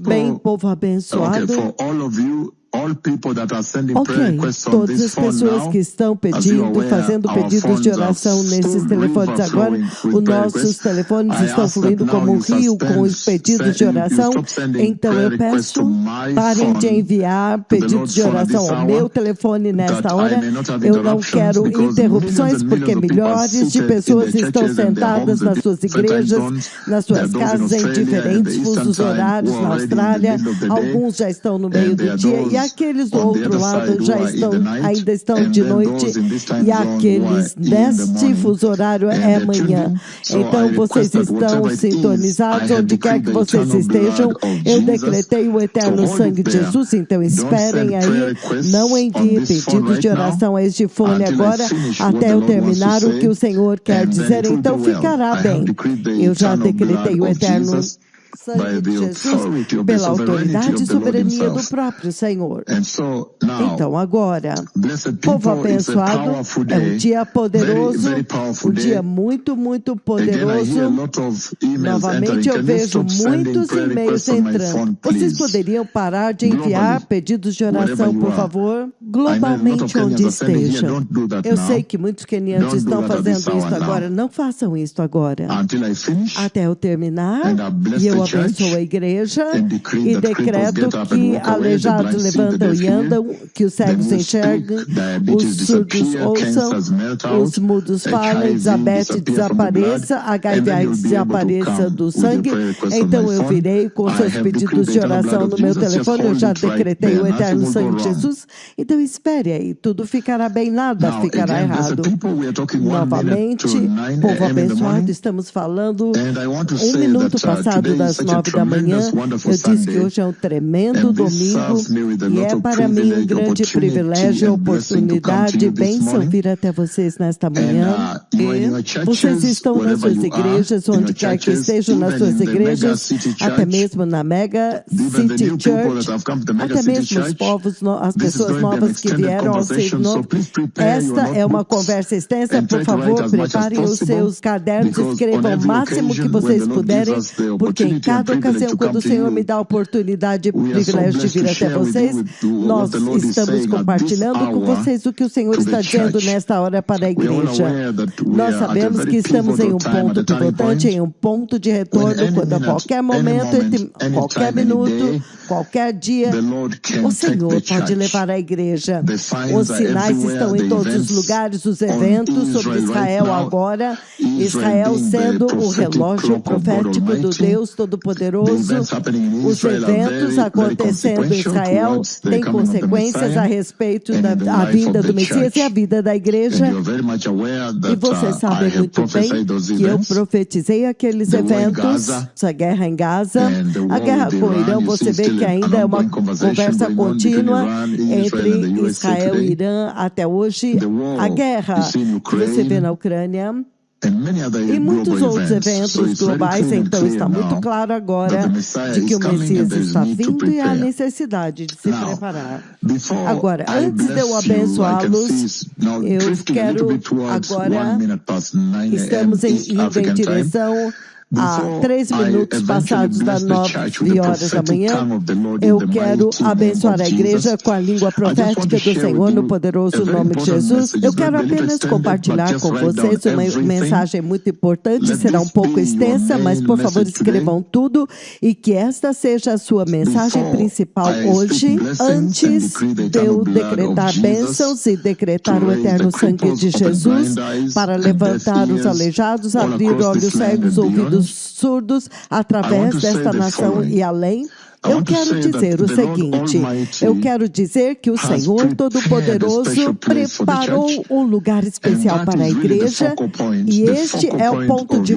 Bem, povo abençoado. Todas as pessoas que estão pedindo, fazendo pedidos de oração nesses telefones agora, os nossos telefones estão fluindo como um rio com os pedidos de oração. Então eu peço, parem de enviar pedidos de oração ao meu telefone nesta hora. Eu não quero interrupções, porque milhares de pessoas estão sentadas nas suas igrejas, nas suas casas, em diferentes fusos horários na Austrália. Alguns já estão no meio do dia e aqueles do outro lado ainda estão de noite, e aqueles neste fuso horário é amanhã. Então vocês estão sintonizados onde quer que vocês estejam. Eu decretei o eterno sangue de Jesus, então esperem aí, não enviem pedidos de oração a este fone agora, até eu terminar o que o Senhor quer dizer, então ficará bem. Eu já decretei o eterno sangue de Jesus pela autoridade e soberania do próprio Senhor. Então agora, povo abençoado, é um dia poderoso, um dia muito, muito poderoso. Novamente eu vejo muitos e-mails entrando. Vocês poderiam parar de enviar pedidos de oração, por favor? Globalmente onde estejam. Eu sei que muitos quenianos estão fazendo isso agora. Não façam isso agora. Até eu terminar, e eu abençoo a igreja e decreto que aleijados levantam e andam, que os cegos enxerguem, os surdos ouçam, os mudos falem, diabetes desapareça, HIV desapareça do sangue. Então eu virei com seus pedidos de oração no meu telefone. Eu já decretei o eterno sangue de Jesus. Então espere aí, tudo ficará bem, nada ficará errado. Novamente, povo abençoado, estamos falando 1 minuto passado das 9 da manhã. Eu disse que hoje é um tremendo domingo e é para mim um grande privilégio, oportunidade e bênção vir até vocês nesta manhã. E vocês estão nas suas igrejas, onde quer que estejam nas suas igrejas, até mesmo na Mega City Church, até mesmo os povos, as pessoas novas que vieram ao Save Novo. Esta é uma conversa extensa, por favor, preparem os seus cadernos, escrevam o máximo que vocês puderem, porque em cada ocasião, quando o Senhor me dá a oportunidade e o privilégio de vir até vocês, nós estamos compartilhando com vocês o que o Senhor está dizendo nesta hora para a igreja. Nós sabemos que estamos em um ponto pivotante, em um ponto de retorno, quando a qualquer momento, qualquer minuto, qualquer dia, o Senhor pode levar a igreja. Os sinais estão em todos os lugares, os eventos sobre Israel agora, Israel sendo o relógio profético do Deus Todo-Poderoso. Os eventos acontecendo em Israel têm consequências a respeito da vinda do Messias e a vida da igreja. E vocês sabem muito bem que eu profetizei aqueles eventos, essa guerra em Gaza, a guerra com o Irã. Você vê que ainda é uma conversa contínua entre Israel e Irã até hoje. A guerra que você vê na Ucrânia e muitos outros eventos globais. Então está muito claro agora de que o Messias está vindo e há necessidade de se preparar. Agora, antes de eu abençoá-los, eu quero agora, estamos indo em direção a 3 minutos passados das 9 horas da manhã, eu quero abençoar a igreja com a língua profética do Senhor no poderoso nome de Jesus. Eu quero apenas compartilhar com vocês uma mensagem muito importante, será um pouco extensa, mas por favor escrevam tudo e que esta seja a sua mensagem principal hoje, antes de eu decretar bênçãos e decretar o eterno sangue de Jesus para levantar os aleijados, abrir olhos cegos, ouvidos surdos através desta nação e além. Eu quero dizer o seguinte, eu quero dizer que o Senhor Todo-Poderoso preparou um lugar especial para a igreja e este é o ponto de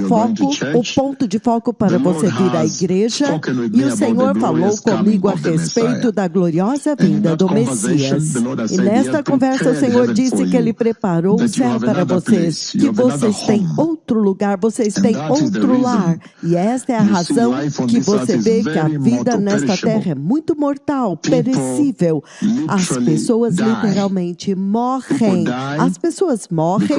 foco para você vir à igreja, e o Senhor falou comigo a respeito da gloriosa vinda do Messias. E nesta conversa o Senhor disse que Ele preparou o céu para vocês, que vocês têm outro lugar, vocês têm outro lar, e esta é a razão que você vê que a vida nesta nesta terra é muito mortal, perecível. As pessoas literalmente morrem. As pessoas morrem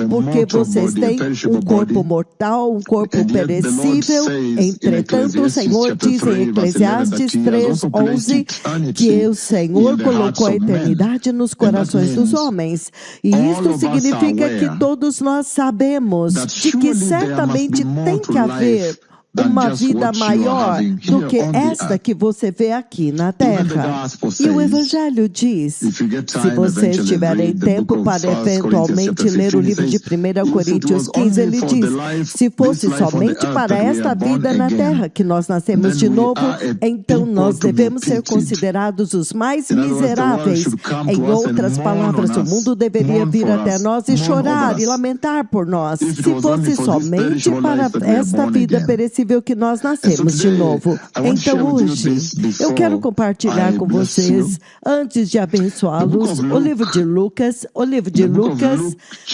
porque vocês têm um corpo mortal, um corpo perecível. Entretanto, o Senhor diz em Eclesiastes 3:11 que o Senhor colocou a eternidade nos corações dos homens. E isto significa que todos nós sabemos de que certamente tem que haver uma vida maior do que esta que você vê aqui na terra. E o Evangelho diz, se vocês tiverem tempo para eventualmente ler o livro de 1 Coríntios 15, ele diz, se fosse somente para esta vida na terra que nós nascemos de novo, então nós devemos ser considerados os mais miseráveis. Em outras palavras, o mundo deveria vir até nós e chorar e lamentar por nós. Se fosse somente para esta vida perecível que nós nascemos de novo. Então hoje, eu quero compartilhar com vocês, antes de abençoá-los, o livro de Lucas,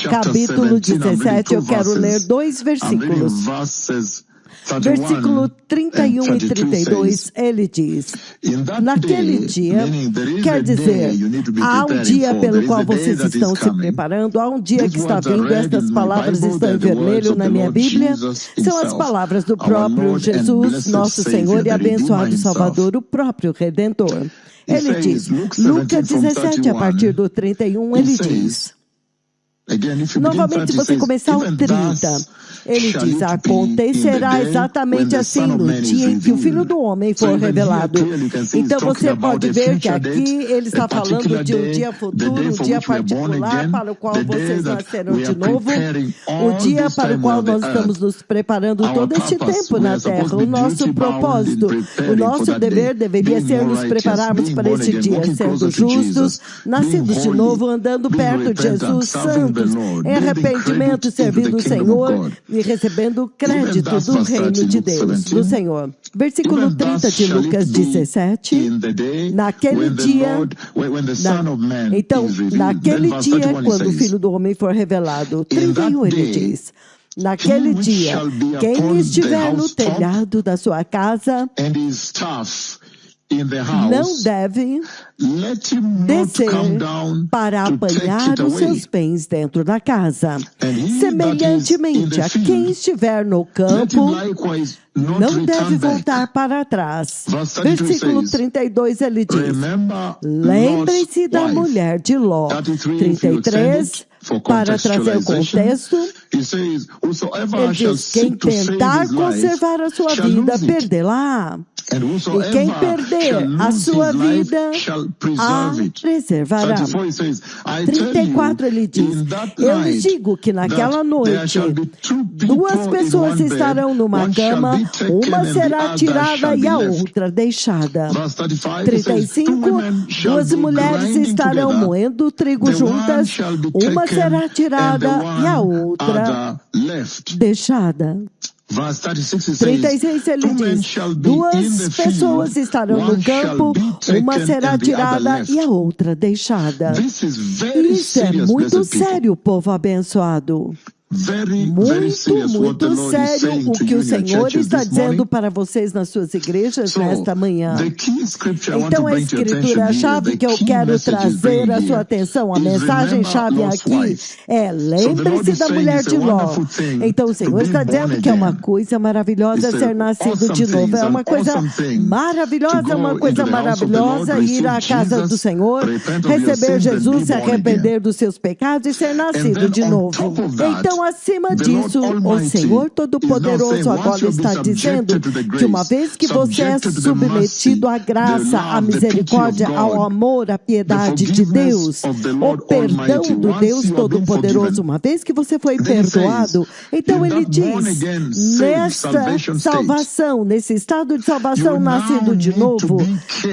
capítulo 17, eu quero ler 2 versículos. Versículo 31 e 32, ele diz, naquele dia, quer dizer, há um dia pelo qual vocês estão se preparando, há um dia que está vindo, estas palavras estão em vermelho na minha Bíblia, são as palavras do próprio Jesus, nosso Senhor e abençoado Salvador, o próprio Redentor. Ele diz, Lucas 17, a partir do 31, ele diz, novamente, se você começar o 30, ele diz, acontecerá exatamente assim no dia em que o Filho do Homem for revelado. Então você pode ver que aqui ele está falando de um dia futuro, um dia particular para o qual vocês nasceram de novo, o dia para o qual nós estamos nos preparando todo este tempo na Terra, o nosso propósito, o nosso dever deveria ser nos prepararmos para este dia, sendo justos, nascidos de novo, andando perto de Jesus, santos, em arrependimento, servindo o Senhor e recebendo crédito do reino de Deus, do Senhor. Versículo 30 de Lucas 17, naquele dia, naquele dia, quando o Filho do Homem for revelado, 31 ele diz, naquele dia, quem estiver no telhado da sua casa, não deve descer para apanhar os seus bens dentro da casa. Semelhantemente, a quem estiver no campo, não deve voltar para trás. Versículo 32, ele diz, lembrem-se da mulher de Ló. 33, para trazer o contexto, ele diz, quem tentar conservar a sua vida, perdê-la. E quem perder a sua vida, a preservará. 34 ele diz, eu lhes digo que naquela noite, 2 pessoas estarão numa cama, uma será tirada e a outra deixada. 35, 2 mulheres estarão moendo trigo juntas, uma será tirada e a outra deixada. 36 ele diz, 2 pessoas estarão no campo, uma será tirada e a outra deixada. Isso é muito sério, povo abençoado. Muito sério o que o Senhor está dizendo para vocês nas suas igrejas nesta manhã. Então a escritura-chave que eu quero trazer a sua atenção, a mensagem-chave aqui é, lembre-se da mulher de Ló. Então o Senhor está dizendo que é uma coisa maravilhosa ser nascido de novo. É uma coisa maravilhosa ir à casa do Senhor, receber Jesus, se arrepender dos seus pecados e ser nascido de novo. Então acima disso, o Senhor Todo-Poderoso agora está dizendo que uma vez que você é submetido à graça, à misericórdia, ao amor, à piedade de Deus, o perdão do Deus Todo-Poderoso, uma vez que você foi perdoado, então ele diz, nesta salvação, nesse estado de salvação nascido de novo,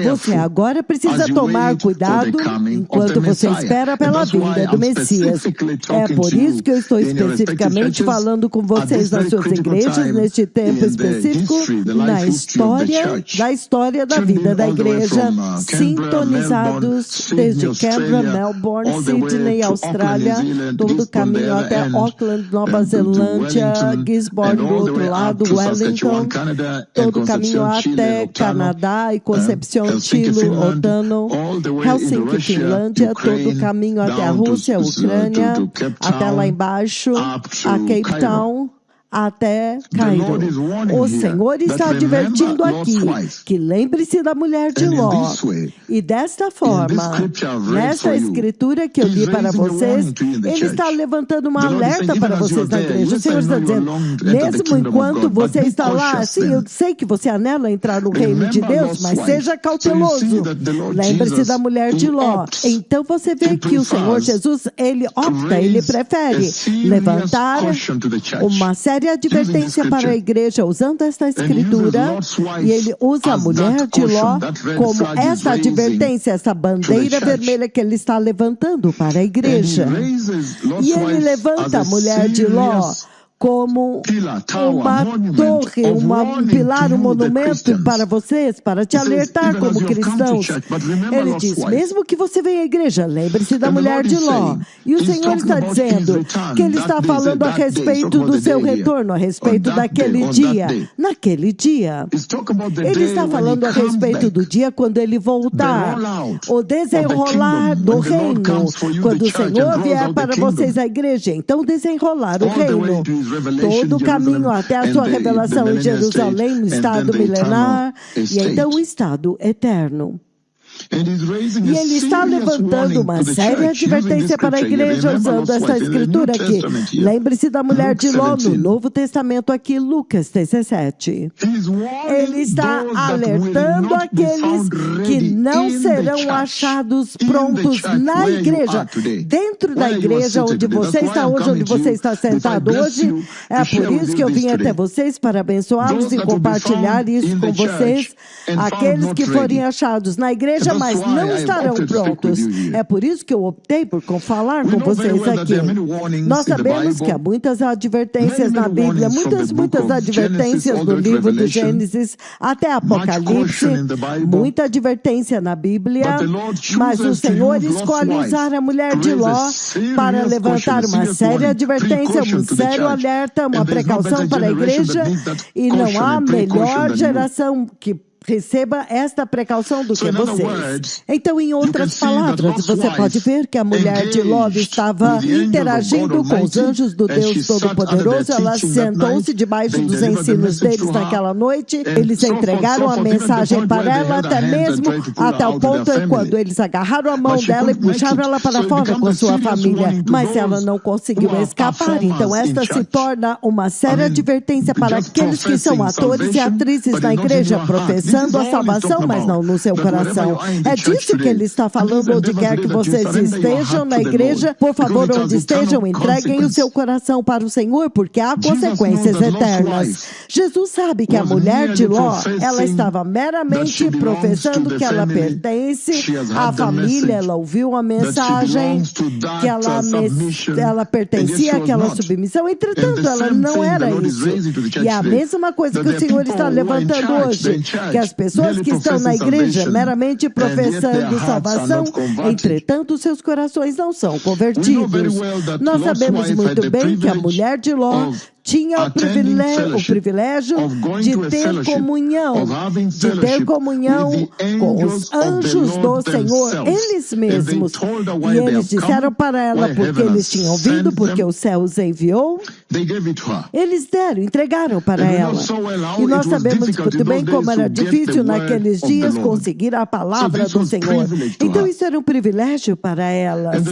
você agora precisa tomar cuidado enquanto você espera pela vinda do Messias. É por isso que eu estou especificamente especificamente falando com vocês nas suas igrejas, neste tempo específico, na história da vida da igreja, sintonizados desde Canberra, Melbourne, Sydney, Austrália, todo o caminho até Auckland, Nova Zelândia, Gisborne do outro lado, Wellington, todo o caminho até Canadá e Concepción, Chile, Odano, Helsinki, Finlândia, todo o caminho até a Rússia, a Ucrânia, até lá embaixo, a Cape Town, até Cairo. O Senhor está advertindo aqui que lembre-se da mulher de Ló. E desta forma, nesta escritura que eu li para vocês, Ele está levantando uma alerta para vocês na igreja. O Senhor está dizendo, mesmo enquanto você está lá, sim, eu sei que você anela entrar no reino de Deus, mas seja cauteloso. Lembre-se da mulher de Ló. Então você vê que o Senhor Jesus, Ele opta, Ele prefere levantar uma série advertência para a igreja usando esta escritura, e ele usa a mulher de Ló como esta advertência, essa bandeira vermelha que ele está levantando para a igreja. E ele levanta a mulher de Ló como uma torre, um pilar, um monumento para vocês, para te alertar como cristãos. Ele diz, mesmo que você venha à igreja, lembre-se da mulher de Ló. E o Senhor está dizendo que Ele está falando a respeito do seu retorno, a respeito daquele dia. Naquele dia. Ele está falando a respeito do dia quando Ele voltar. O desenrolar do reino. Quando o Senhor vier para vocês à igreja, então desenrolar o reino. Todo o caminho até a sua revelação em Jerusalém, no estado milenar, e então o estado eterno. E ele está levantando uma séria advertência para a igreja usando essa escritura aqui. Lembre-se da mulher de Ló no Novo Testamento aqui, Lucas 17. Ele está alertando aqueles que não serão achados prontos na igreja, dentro da igreja onde você está hoje, onde você está sentado hoje. É por isso que eu vim até vocês para abençoá-los e compartilhar isso com vocês. Aqueles que forem achados na igreja, mas não estarão prontos. É por isso que eu optei por falar com vocês aqui. Nós sabemos que há muitas advertências na Bíblia, muitas advertências no livro do Gênesis até Apocalipse, muita advertência na Bíblia, mas o Senhor escolhe usar a mulher de Ló para levantar uma séria advertência, um sério alerta, uma precaução para a igreja, e não há melhor geração que receba esta precaução do que vocês. Então, em outras palavras, você pode ver que a mulher de Ló estava interagindo com os anjos do Deus Todo-Poderoso. Ela sentou-se debaixo dos ensinos deles naquela noite. Eles entregaram a mensagem para ela, até o ponto em quando eles agarraram a mão dela e puxaram ela para fora com sua família. Mas ela não conseguiu escapar. Então, esta se torna uma séria advertência para aqueles que são atores e atrizes na igreja, professando a salvação, mas não no seu coração. É disso que ele está falando, onde quer que vocês estejam na igreja. Por favor, onde estejam, entreguem o seu coração para o Senhor, porque há consequências eternas. Jesus sabe que a mulher de Ló, ela estava meramente professando que ela pertence à família, ela ouviu a mensagem, que ela pertencia àquela submissão, entretanto, ela não era isso. E é a mesma coisa que o Senhor está levantando hoje, que as pessoas que estão na igreja meramente professando salvação, entretanto, seus corações não são convertidos. Nós sabemos muito bem que a mulher de Ló tinha o privilégio de ter comunhão com os anjos do Senhor, eles mesmos. E eles disseram para ela, porque eles tinham vindo, porque o céu os enviou, eles entregaram para ela. E nós sabemos muito bem como era difícil naqueles dias conseguir a palavra do Senhor. Então isso era um privilégio para elas.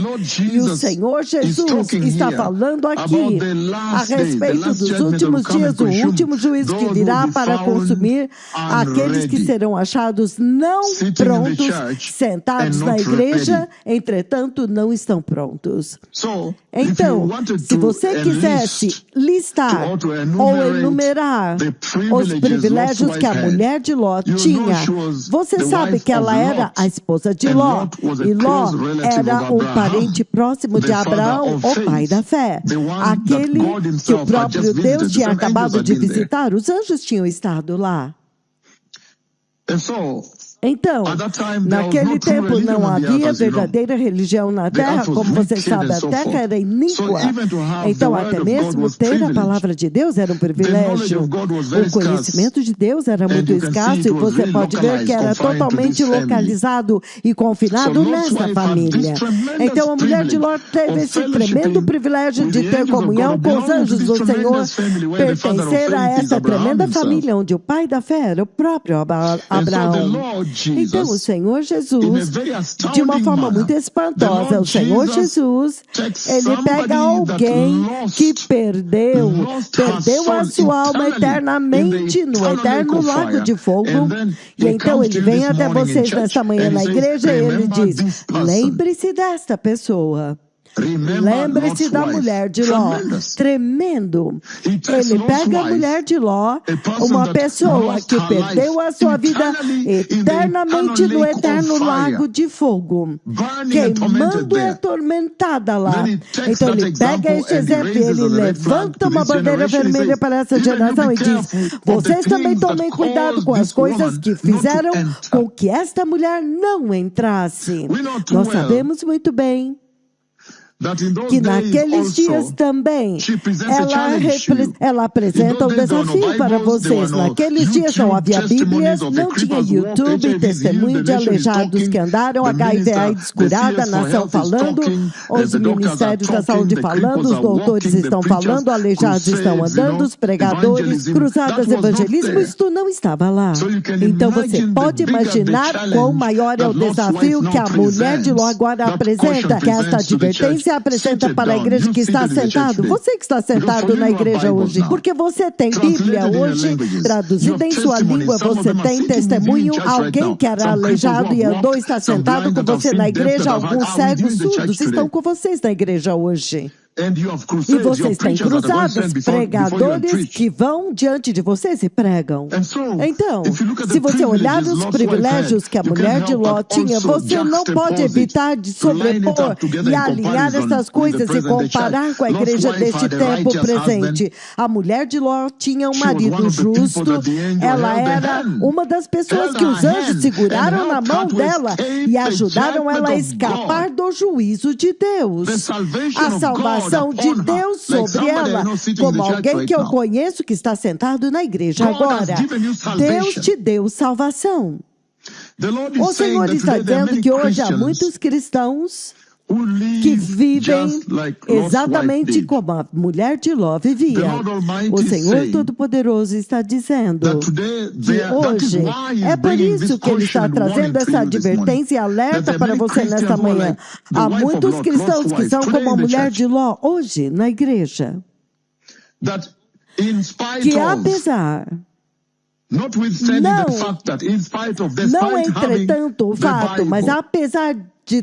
E o Senhor Jesus está falando aqui a respeito dos últimos dias, o último juízo que virá para consumir aqueles que serão achados não prontos, sentados na igreja, entretanto não estão prontos. Então, se você quisesse listar ou enumerar os privilégios que a mulher de Ló tinha. Você sabe que ela era a esposa de Ló, e Ló era um parente próximo de Abraão, o pai da fé. Aquele que o próprio Deus tinha acabado de visitar, os anjos tinham estado lá. Então, naquele tempo não havia verdadeira religião na terra, como você sabe, a terra era iníqua. Então, até mesmo ter a palavra de Deus era um privilégio. O conhecimento de Deus era muito escasso e você pode ver que era totalmente localizado e confinado nessa família. Então, a mulher de Ló teve esse tremendo privilégio de ter comunhão com os anjos do Senhor, pertencer a essa tremenda família onde o pai da fé era o próprio Abraão. Então, o Senhor Jesus, de uma forma muito espantosa, o Senhor Jesus, ele pega alguém que perdeu a sua alma eternamente no eterno lago de fogo, e então ele vem até vocês nesta manhã na igreja e ele diz, lembre-se desta pessoa. Lembre-se da mulher de Ló. Tremendo. Ele pega a mulher de Ló, uma pessoa que perdeu a sua vida eternamente no eterno lago de fogo, queimando e atormentada lá. Então ele pega este exemplo e ele levanta uma bandeira vermelha para essa geração e diz, vocês também tomem cuidado com as coisas que fizeram com que esta mulher não entrasse. Nós sabemos muito bem que naqueles dias também ela apresenta um desafio para vocês. Naqueles dias não havia Bíblias, não tinha YouTube, testemunho de aleijados que andaram, HIV/AIDS curada, nação falando, os ministérios da saúde falando, os doutores estão falando, aleijados estão andando, os pregadores, cruzadas, evangelismo, isto não estava lá. Então você pode imaginar quão maior é o desafio que a mulher de Ló agora apresenta, que esta advertência apresenta para a igreja que está sentado, você que está sentado na igreja hoje, porque você tem Bíblia hoje, traduzida em sua língua, você tem testemunho, alguém que era aleijado e andou, está sentado com você na igreja, alguns cegos, surdos estão com vocês na igreja hoje. E vocês têm cruzadas, pregadores que vão diante de vocês e pregam. Então, se você olhar os privilégios que a mulher de Ló tinha, você não pode evitar de sobrepor e alinhar essas coisas e comparar com a igreja deste tempo presente. A mulher de Ló tinha um marido justo, ela era uma das pessoas que os anjos seguraram na mão dela e ajudaram ela a escapar do juízo de Deus. A salvação de Deus sobre ela, como alguém que eu conheço que está sentado na igreja agora. Deus te deu salvação. O Senhor está dizendo que hoje há muitos cristãos que vivem exatamente como a mulher de Ló vivia. O Senhor Todo-Poderoso está dizendo que hoje, é por isso que Ele está trazendo essa advertência e alerta para você nesta manhã. Há muitos cristãos que são como a mulher de Ló hoje na igreja, que apesar... Não entretanto o fato, mas apesar de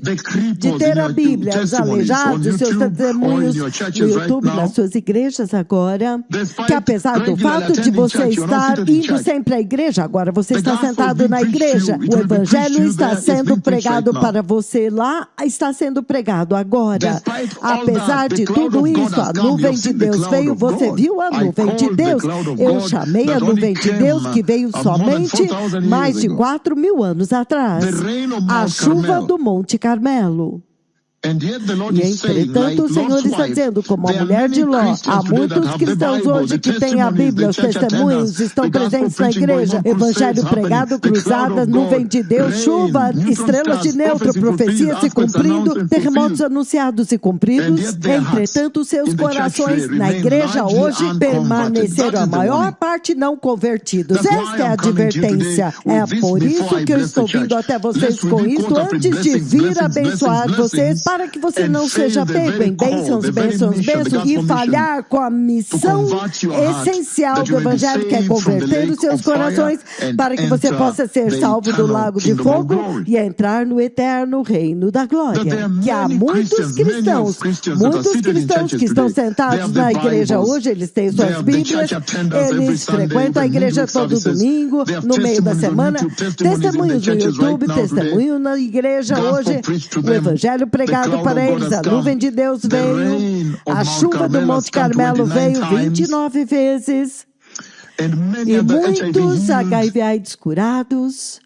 ter a Bíblia, os aleijados, seus testemunhos no YouTube, nas suas igrejas agora, que apesar do fato de você estar indo sempre à igreja, agora você está sentado na igreja, o Evangelho está sendo pregado para você lá, está sendo pregado agora. Apesar de tudo isso, a nuvem de Deus veio, você viu a nuvem de Deus? Eu chamei a nuvem de Deus que veio somente mais de 4.000 anos atrás. A chuva do Monte Carmelo. E entretanto o Senhor está dizendo, como a mulher de Ló, há muitos cristãos hoje que têm a Bíblia, os testemunhos estão presentes na igreja, evangelho pregado, cruzadas, nuvem de Deus, chuva, estrelas de neutro, profecias se cumprindo, terremotos anunciados e cumpridos. Entretanto os seus corações na igreja hoje permaneceram, a maior parte não convertidos. Esta é a advertência. É por isso que eu estou vindo até vocês com isso, antes de vir abençoar vocês, para que você não seja pego em bênçãos e falhar com a missão essencial do Evangelho, que é converter os seus corações, para que você possa ser salvo do lago de fogo e entrar no eterno reino da glória. Que há muitos cristãos que estão sentados na igreja hoje, eles têm suas Bíblias, eles frequentam a igreja todo domingo, no meio da semana, testemunhos no YouTube, testemunho na igreja hoje, o Evangelho pregado para eles, a nuvem de Deus veio, a chuva do Monte Carmelo veio 29 vezes, e muitos HIV/AIDS curados,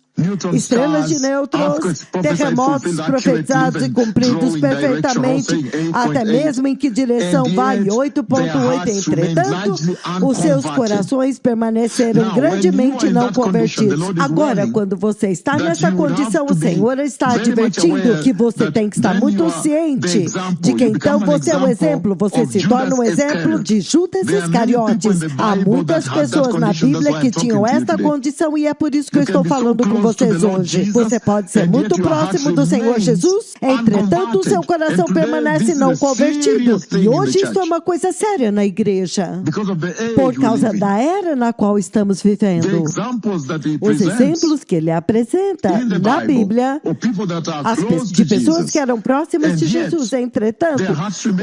estrelas de nêutrons, terremotos profetizados e cumpridos perfeitamente, até mesmo em que direção vai 8.8. Entretanto, os seus corações permaneceram grandemente não convertidos. Agora, quando você está nessa condição, o Senhor está advertindo que você tem que estar muito ciente de que então você é um exemplo, você se torna um exemplo de Judas Iscariotes. Há muitas pessoas na Bíblia que tinham esta condição e é por isso que eu estou falando com vocês hoje. Você pode ser muito próximo do Senhor Jesus, entretanto o seu coração permanece não convertido. E hoje isso é uma coisa séria na igreja, por causa da era na qual estamos vivendo. Os exemplos que ele apresenta na Bíblia de pessoas que eram próximas de Jesus, entretanto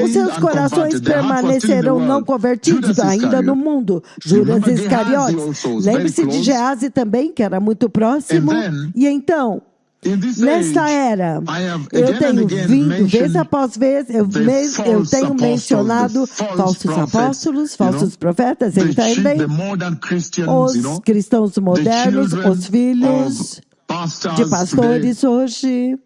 os seus corações permaneceram não convertidos ainda no mundo. Judas Iscariotes. Lembre-se de Gease também, que era muito próximo. E então, nesta era, eu tenho vindo, vez após vez, eu tenho mencionado falsos apóstolos, falsos profetas, entendem? Os cristãos modernos, os filhos de pastores hoje,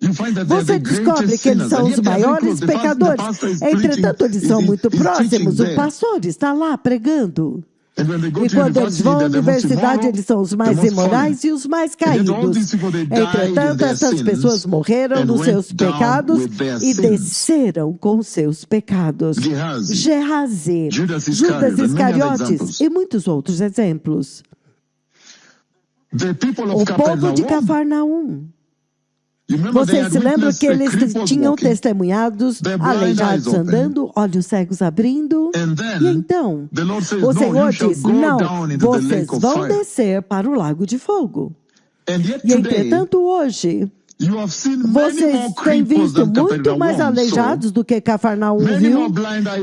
você descobre que eles são os maiores pecadores. Entretanto, eles são muito próximos. O pastor está lá pregando. E quando eles vão à universidade, eles são os mais imorais e os mais caídos. Entretanto, essas pessoas morreram nos seus pecados e desceram com seus pecados. Gehazi, Judas Iscariotes e muitos outros exemplos. O povo de Cafarnaum. Vocês se lembram que eles tinham testemunhados, aleijados andando, olhos cegos abrindo? E então, o Senhor diz, não, vocês vão descer para o lago de fogo. E entretanto hoje, vocês têm visto muito mais aleijados do que Cafarnaum viu,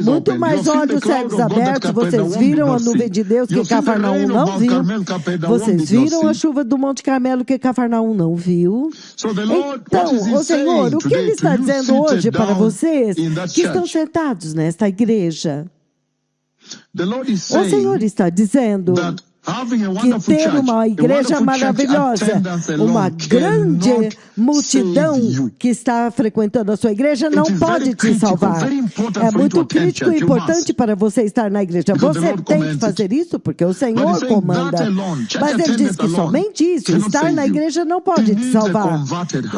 muito mais olhos cegos abertos. Vocês viram a nuvem de Deus que Cafarnaum não viu. Vocês viram a chuva do Monte Carmelo que Cafarnaum não viu. Então, o Senhor, o que Ele está dizendo hoje para vocês que estão sentados nesta igreja? O Senhor está dizendo que ter uma igreja maravilhosa, uma grande multidão que está frequentando a sua igreja não pode te salvar. É muito crítico e importante para você estar na igreja. Você tem que fazer isso porque o Senhor comanda. Mas ele diz que somente isso, estar na igreja não pode te salvar.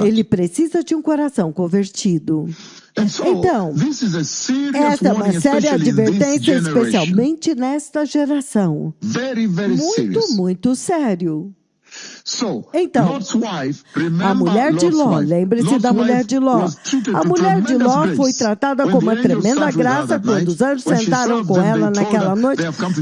Ele precisa de um coração convertido. Então, esta é uma séria advertência, especialmente nesta geração. Muito, muito sério. Então, a mulher de Ló, lembre-se da mulher de Ló. A mulher de Ló foi tratada com uma tremenda graça quando os anjos sentaram com ela naquela noite.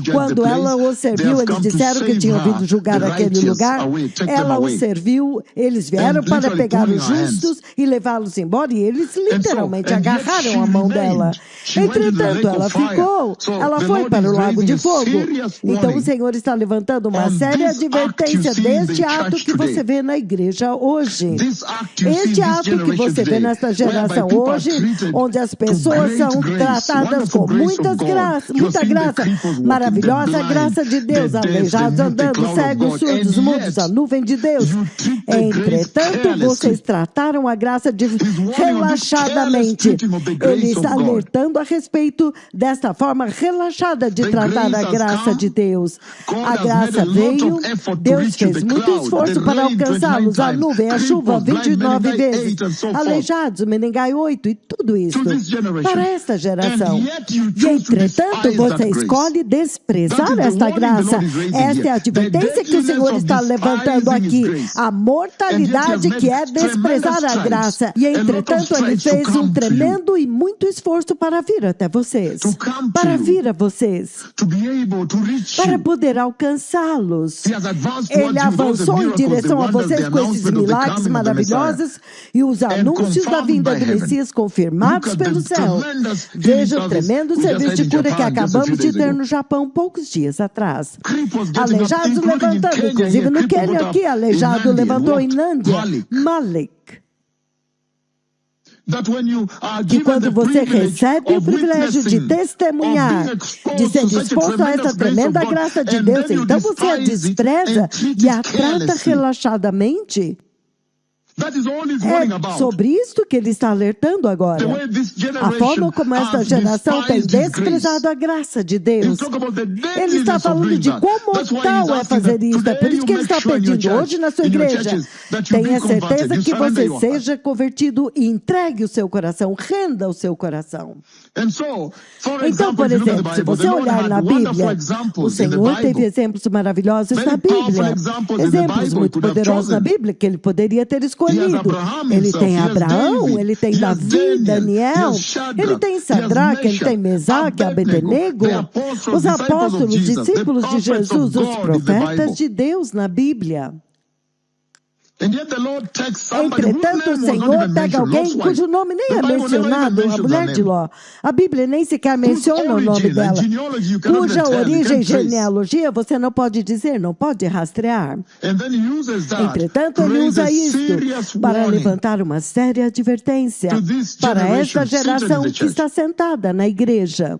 Quando ela os serviu, eles disseram que tinham vindo julgar aquele lugar. Ela os serviu, eles vieram para pegar os justos e levá-los embora, e eles literalmente agarraram a mão dela. Entretanto, ela foi para o lago de fogo. Então o Senhor está levantando uma séria advertência deste ato que você vê na igreja hoje. Este ato que você vê nesta geração hoje, onde as pessoas são tratadas com muita graça, maravilhosa graça de Deus, aleijados andando, cegos, surdos, mudos, a nuvem de Deus. Entretanto, vocês trataram a graça relaxadamente. Ele está alertando a respeito desta forma relaxada de tratar a graça de Deus. A graça veio, Deus fez muito esforço para alcançá-los. A nuvem, a chuva, 29 vezes. Aleijados, Menegai 8 e tudo isso. Para esta geração. E entretanto, você escolhe desprezar esta graça. Esta é a advertência que o Senhor está levantando aqui. A mortalidade que é desprezar a graça. E entretanto, Ele fez um tremendo e muito esforço para vir até vocês. Para vir a vocês. Para poder alcançá-los. Ele avançou em direção a vocês com esses milagres maravilhosos e os anúncios da vinda do Messias confirmados pelo céu. Veja o tremendo serviço de cura que acabamos de ter no Japão poucos dias atrás. Aleijados levantando, inclusive no Quênia aqui, aleijado levantou em Nândia, Malik. Que quando você recebe o privilégio de testemunhar, de ser disposto a essa tremenda graça de Deus, então você a despreza e a trata relaxadamente. É sobre isto que ele está alertando agora. A forma como esta geração tem desprezado a graça de Deus. Ele está falando de quão mortal é fazer isso. É por isso que ele está pedindo hoje na sua igreja. Tenha certeza que você seja convertido e entregue o seu coração, renda o seu coração. Então, por exemplo, se você olhar na Bíblia, o Senhor teve exemplos maravilhosos na Bíblia. Exemplos muito poderosos na Bíblia que ele poderia ter escolhido. Ele tem Abraão, ele tem Davi, Daniel, ele tem Sadraque, ele tem Mesaque, Abednego, os apóstolos, discípulos de Jesus, os profetas de Deus na Bíblia. Entretanto, o Senhor pega alguém cujo nome nem é mencionado, a mulher de Ló. A Bíblia nem sequer menciona o nome dela. Cuja origem e genealogia você não pode dizer, não pode rastrear. Entretanto, ele usa isto para levantar uma séria advertência para esta geração que está sentada na igreja.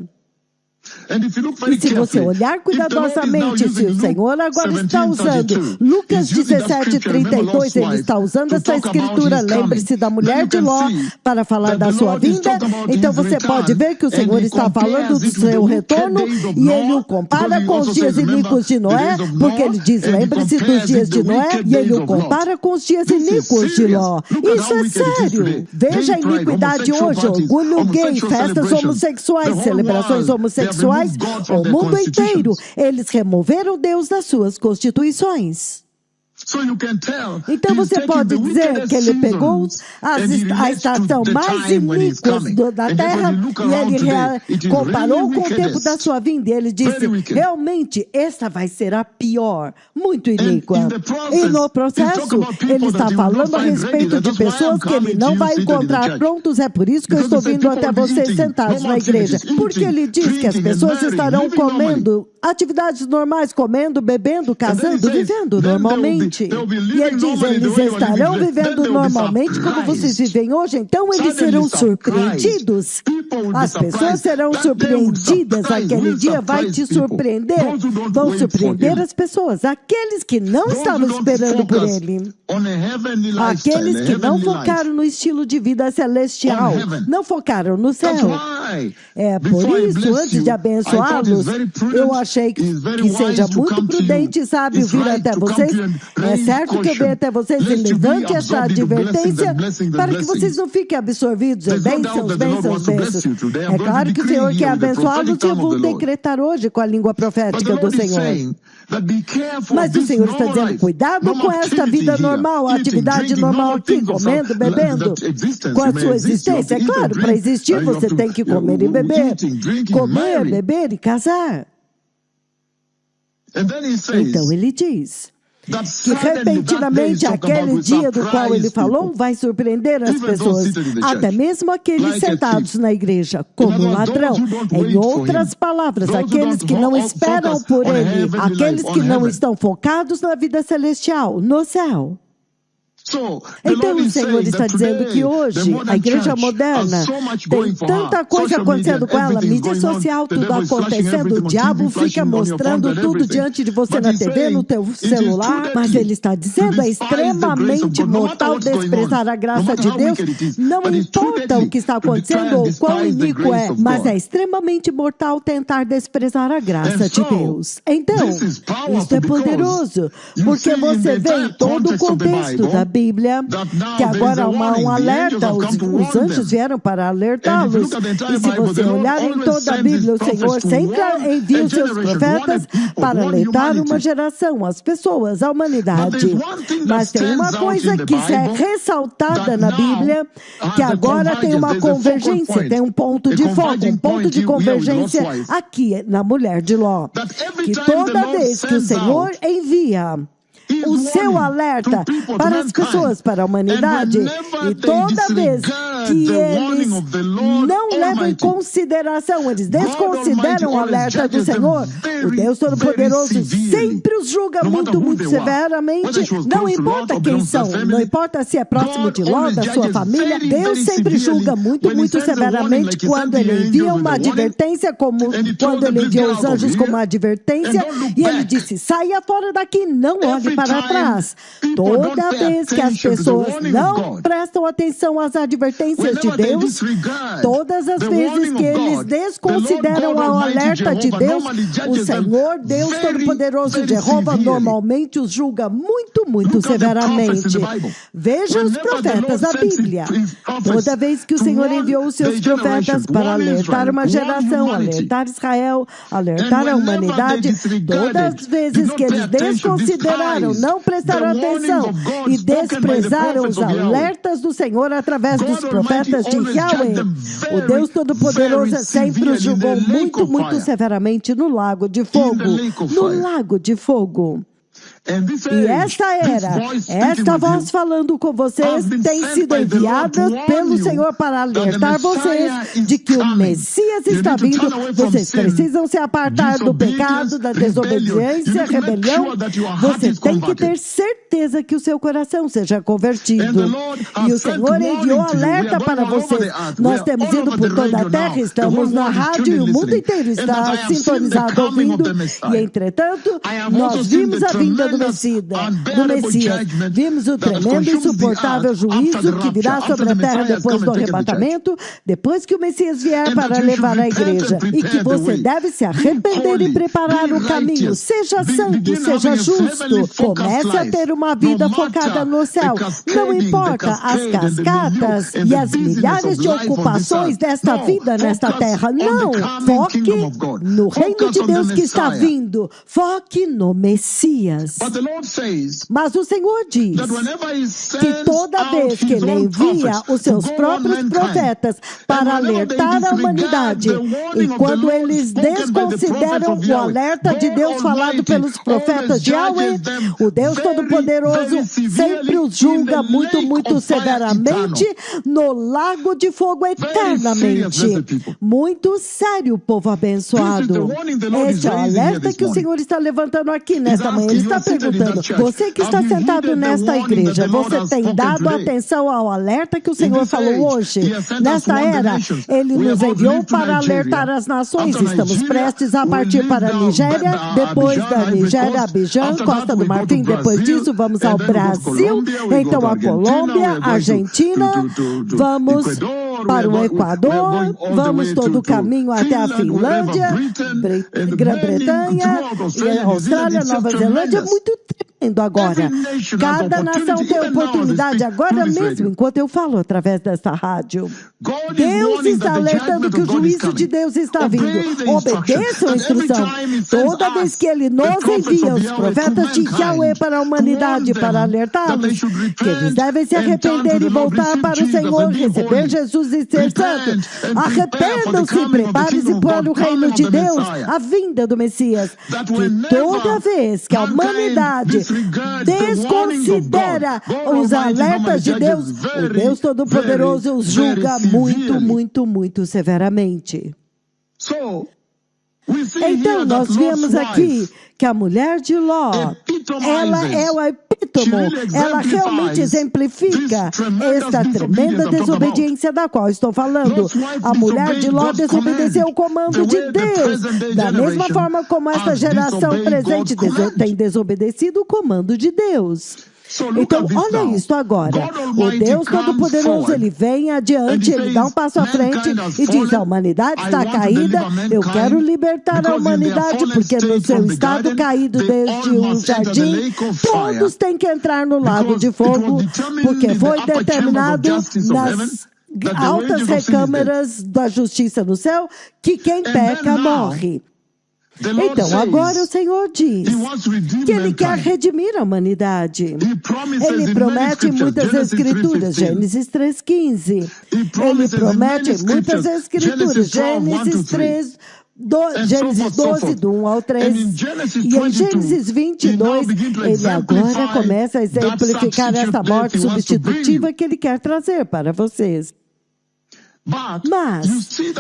E se você olhar cuidadosamente, se o Senhor agora está usando Lucas 17:32, ele está usando essa escritura, lembre-se da mulher de Ló, para falar da sua vinda, então você pode ver que o Senhor está falando do seu retorno e ele o compara com os dias iníquos de Noé, porque ele diz, lembre-se dos dias de Noé, e ele o compara com os dias iníquos de Ló. Isso é sério. Veja a iniquidade hoje, orgulho gay, festas homossexuais, celebrações homossexuais, o mundo inteiro. Eles removeram Deus das suas constituições. Então você pode dizer que ele pegou a estação mais iníqua da terra e ele comparou com o tempo da sua vinda. E ele disse, realmente, esta vai ser a pior, muito iníqua. E no processo, ele está falando a respeito de pessoas que ele não vai encontrar prontos. É por isso que eu estou vindo até vocês sentados na igreja. Porque ele diz que as pessoas estarão comendo atividades normais, comendo, bebendo, casando, vivendo normalmente. E ele diz, eles estarão vivendo normalmente como vocês vivem hoje, então eles serão surpreendidos. As pessoas serão surpreendidas, aquele dia vai te surpreender. Vão surpreender as pessoas, aqueles que não estavam esperando por ele. Aqueles que não focaram no estilo de vida celestial, não focaram no céu. É por isso, antes de abençoá-los, eu achei que seja muito prudente e sábio vir até vocês. É certo que eu venho até vocês e levante essa advertência para que vocês não fiquem absorvidos em bênçãos, bênçãos, bênçãos. É claro que o Senhor quer abençoá-los e eu vou decretar hoje com a língua profética do Senhor. Mas o Senhor está dizendo, cuidado com esta vida normal, a atividade normal aqui, comendo, bebendo, com a sua existência. É claro, para existir você tem que comer e beber, comer, beber e casar. Então ele diz que repentinamente aquele dia do qual ele falou vai surpreender as pessoas, até mesmo aqueles sentados na igreja, como ladrão. Em outras palavras, aqueles que não esperam por ele, aqueles que não estão focados na vida celestial, no céu. Então o Senhor está dizendo que hoje a igreja moderna tem tanta coisa acontecendo com ela, mídia social, tudo acontecendo, o diabo fica mostrando tudo diante de você na TV, no teu celular, mas ele está dizendo, é extremamente mortal desprezar a graça de Deus, não importa o que está acontecendo ou quão iníquo é, mas é extremamente mortal tentar desprezar a graça de Deus. Então, isso é poderoso, porque você vê em todo o contexto da Bíblia, que agora há um alerta, os anjos vieram para alertá-los. E se você olhar em toda a Bíblia, o Senhor sempre envia os seus profetas para alertar uma geração, as pessoas, a humanidade. Mas tem uma coisa que é ressaltada na Bíblia, que agora tem uma convergência, tem um ponto de foco, um ponto de convergência aqui na mulher de Ló. Que toda vez que o Senhor envia o seu alerta para as pessoas, para a humanidade, e toda vez que eles não levam em consideração, eles desconsideram o alerta do Senhor, o Deus Todo-Poderoso sempre os julga muito, muito severamente, não importa quem são, não importa se é próximo de Ló, da sua família, Deus sempre julga muito, muito severamente quando Ele envia uma advertência, como quando Ele enviou os anjos como uma advertência, e Ele disse, saia fora daqui, não olhe para trás. Toda vez que as pessoas não prestam atenção às advertências de Deus, todas as vezes que eles desconsideram o alerta de Deus, o Senhor, Deus Todo-Poderoso, Jeová, normalmente os julga muito, muito severamente. Veja os profetas da Bíblia. Toda vez que o Senhor enviou os seus profetas para alertar uma geração, alertar Israel, alertar a humanidade, todas as vezes que eles desconsideraram, não prestaram atenção e desprezaram os alertas do Senhor através dos profetas de Yahweh, o Deus Todo-Poderoso sempre os julgou muito, muito severamente no lago de fogo. No lago de fogo. E esta voz falando com vocês tem sido enviada pelo Senhor para alertar vocês de que o Messias está vindo. Vocês precisam se apartar do pecado, da desobediência, rebelião. Você tem que ter certeza que o seu coração seja convertido. E o Senhor enviou alerta para vocês. Nós temos ido por toda a terra, estamos na rádio e o mundo inteiro está sintonizado ouvindo. E entretanto, nós vimos a vinda do Messias. Vimos o tremendo e insuportável juízo que virá sobre a terra depois do arrebatamento, depois que o Messias vier para levar a igreja, e que você deve se arrepender e preparar o caminho. Seja santo, seja justo, comece a ter uma vida focada no céu. Não importa as cascatas e as milhares de ocupações desta vida nesta terra. Não, foque no reino de Deus que está vindo. Foque no Messias. Mas o Senhor diz que toda vez que Ele envia os seus próprios profetas para alertar a humanidade, e quando eles desconsideram o alerta de Deus falado pelos profetas de Yahweh, o Deus Todo-Poderoso sempre os julga muito, muito severamente no lago de fogo eternamente. Muito sério, povo abençoado. Este é o alerta que o Senhor está levantando aqui nesta manhã. Ele está perguntando, você que está sentado nesta igreja, você tem dado atenção ao alerta que o Senhor falou hoje? Nesta era, Ele nos enviou para alertar as nações. Estamos prestes a partir para a Nigéria, depois da Nigéria, Abidjan, Costa do Marfim. Depois disso, vamos ao Brasil, então a Colômbia, Argentina, vamos para o Equador, vamos todo o caminho até a Finlândia, Grã-Bretanha, Austrália, Nova Zelândia, muito tremendo agora. Cada nação tem oportunidade agora mesmo, enquanto eu falo através desta rádio. Deus está alertando que o juízo de Deus está vindo. Obedeçam a instrução. Toda vez que Ele nos envia os profetas de Yahweh para a humanidade para alertá-los que eles devem se arrepender e voltar para o Senhor, receber Jesus e ser santos. Arrependam-se, preparem-se para o reino de Deus, a vinda do Messias. Que toda vez que a humanidade desconsidera os alertas de Deus, o Deus Todo-Poderoso os julga muito, muito, muito severamente. Então, nós vemos aqui que a mulher de Ló, ela é o epítome ela realmente exemplifica esta tremenda desobediência da qual estou falando. A mulher de Ló desobedeceu o comando de Deus, da mesma forma como esta geração presente tem desobedecido o comando de Deus. Então, olha isso agora. O Deus Todo-Poderoso, ele vem adiante, ele dá um passo à frente e diz: a humanidade está caída, eu quero libertar a humanidade, porque no seu estado caído desde o jardim, todos têm que entrar no lago de fogo, porque foi determinado nas altas recâmaras da justiça no céu que quem peca morre. Então, agora o Senhor diz que Ele quer redimir a humanidade. Ele promete em muitas escrituras, Gênesis 3,15. Ele promete em muitas escrituras, Gênesis 12, do 1 ao 3. E em Gênesis 22, ele agora começa a exemplificar essa morte substitutiva que Ele quer trazer para vocês. Mas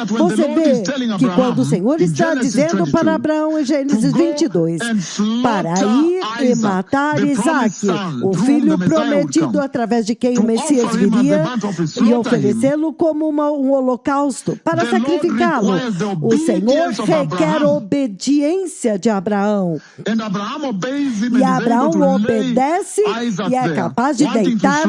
você vê que quando o Senhor está dizendo para Abraão em Gênesis 22 para ir e matar Isaque, o filho prometido através de quem o Messias viria, e oferecê-lo como um holocausto para sacrificá-lo, o Senhor requer obediência de Abraão. E Abraão obedece e é capaz de deitar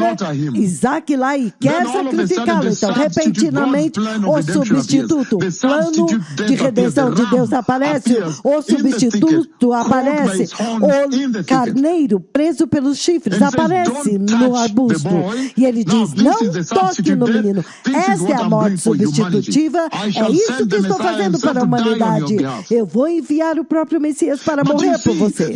Isaque lá e quer sacrificá-lo. Então, repentinamente, o substituto, o plano de redenção de Deus aparece, o substituto aparece, o carneiro preso pelos chifres aparece no arbusto. E ele diz: não toque no menino. Esta é a morte substitutiva, é isso que estou fazendo para a humanidade. Eu vou enviar o próprio Messias para morrer por vocês.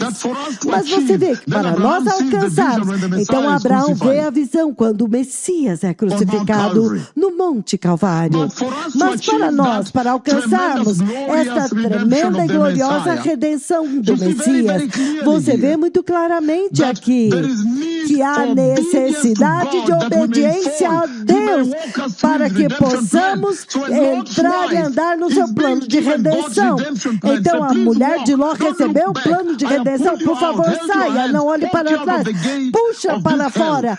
Mas você vê que para nós alcançarmos, então Abraão vê a visão quando o Messias é crucificado no Monte Calvário. Mas para nós, para alcançarmos esta tremenda e gloriosa redenção do Messias, você vê muito claramente aqui que há necessidade de obediência a Deus para que possamos entrar e andar no seu plano de redenção. Então a mulher de Ló recebeu o plano de redenção. Por favor, saia, não olhe para trás, puxa para fora,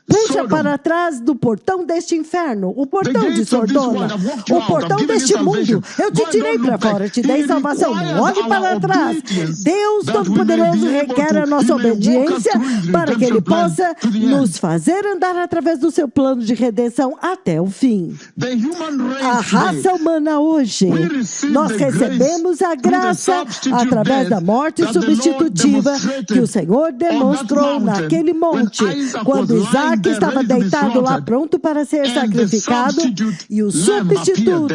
puxa para trás do portão deste inferno, o portão de Sodoma, o portão deste mundo. Eu te tirei para fora, te dei salvação. Não olhe para trás. Deus Todo-Poderoso requer a nossa obediência para que Ele possa nos fazer andar através do seu plano de redenção até o fim. A raça humana hoje, nós recebemos a graça através da morte substitutiva que o Senhor demonstrou naquele monte, quando Isaque estava deitado lá pronto para ser sacrificado, e o substituto,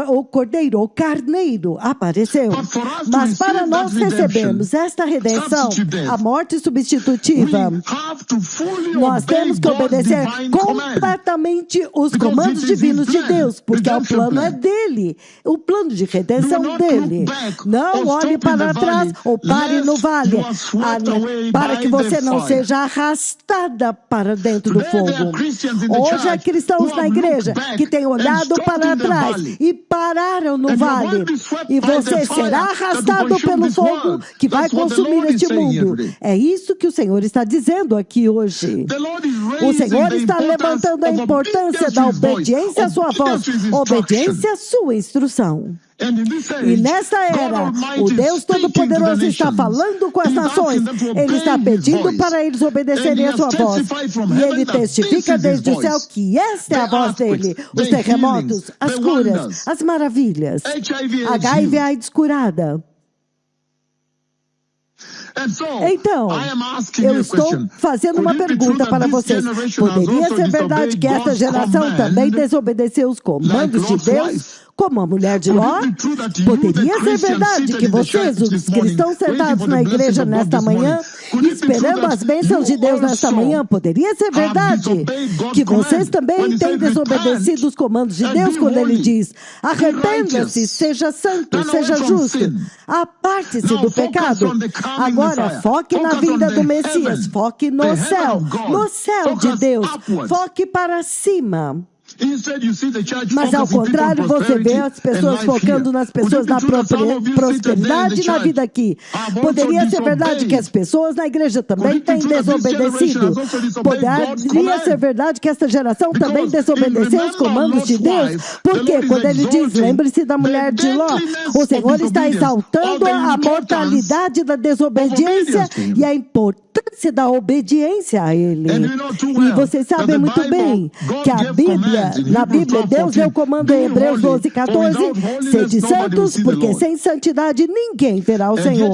o cordeiro, o carneiro, apareceu. Mas para nós recebermos esta redenção, a morte substitutiva, nós temos que obedecer completamente os comandos divinos de Deus, porque o plano é dele, o plano de redenção dele. Não olhe para trás ou pare no vale, para que você não seja arrastada para dentro do fogo. Hoje há cristãos na igreja que têm olhado para trás e pararam no vale, e você será arrastado pelo fogo que vai consumir este mundo. É isso que o Senhor está dizendo aqui hoje. O Senhor está levantando a importância da obediência à sua voz, obediência à sua instrução. E nesta era, o Deus Todo-Poderoso está falando com as nações. Ele está pedindo para eles obedecerem a sua voz. E Ele testifica desde o céu que esta é a voz dele. Os terremotos, as curas, as maravilhas. HIV/AIDS curada. Então, eu estou fazendo uma pergunta para vocês. Poderia ser verdade que esta geração também desobedeceu os comandos de Deus? Como a mulher de Ló? Poderia ser verdade que vocês, os cristãos sentados na igreja nesta manhã, esperando as bênçãos de Deus nesta manhã, poderia ser verdade que vocês também têm desobedecido os comandos de Deus quando Ele diz: arrependa-se, seja santo, seja justo, aparte-se do pecado. Agora, foque na vinda do Messias, foque no céu de Deus, foque para cima. Mas ao contrário, você vê as pessoas focando nas pessoas da prosperidade e na vida aqui. Poderia ser verdade que as pessoas na igreja também têm desobedecido. Poderia ser verdade que esta geração também desobedeceu os comandos de Deus. Porque quando ele diz, lembre-se da mulher de Ló, o Senhor está exaltando a mortalidade da desobediência e a importância da obediência a Ele. E vocês sabem muito bem que na Bíblia, Deus deu o comando em Hebreus 12:14, sede santos, porque sem santidade ninguém verá o Senhor.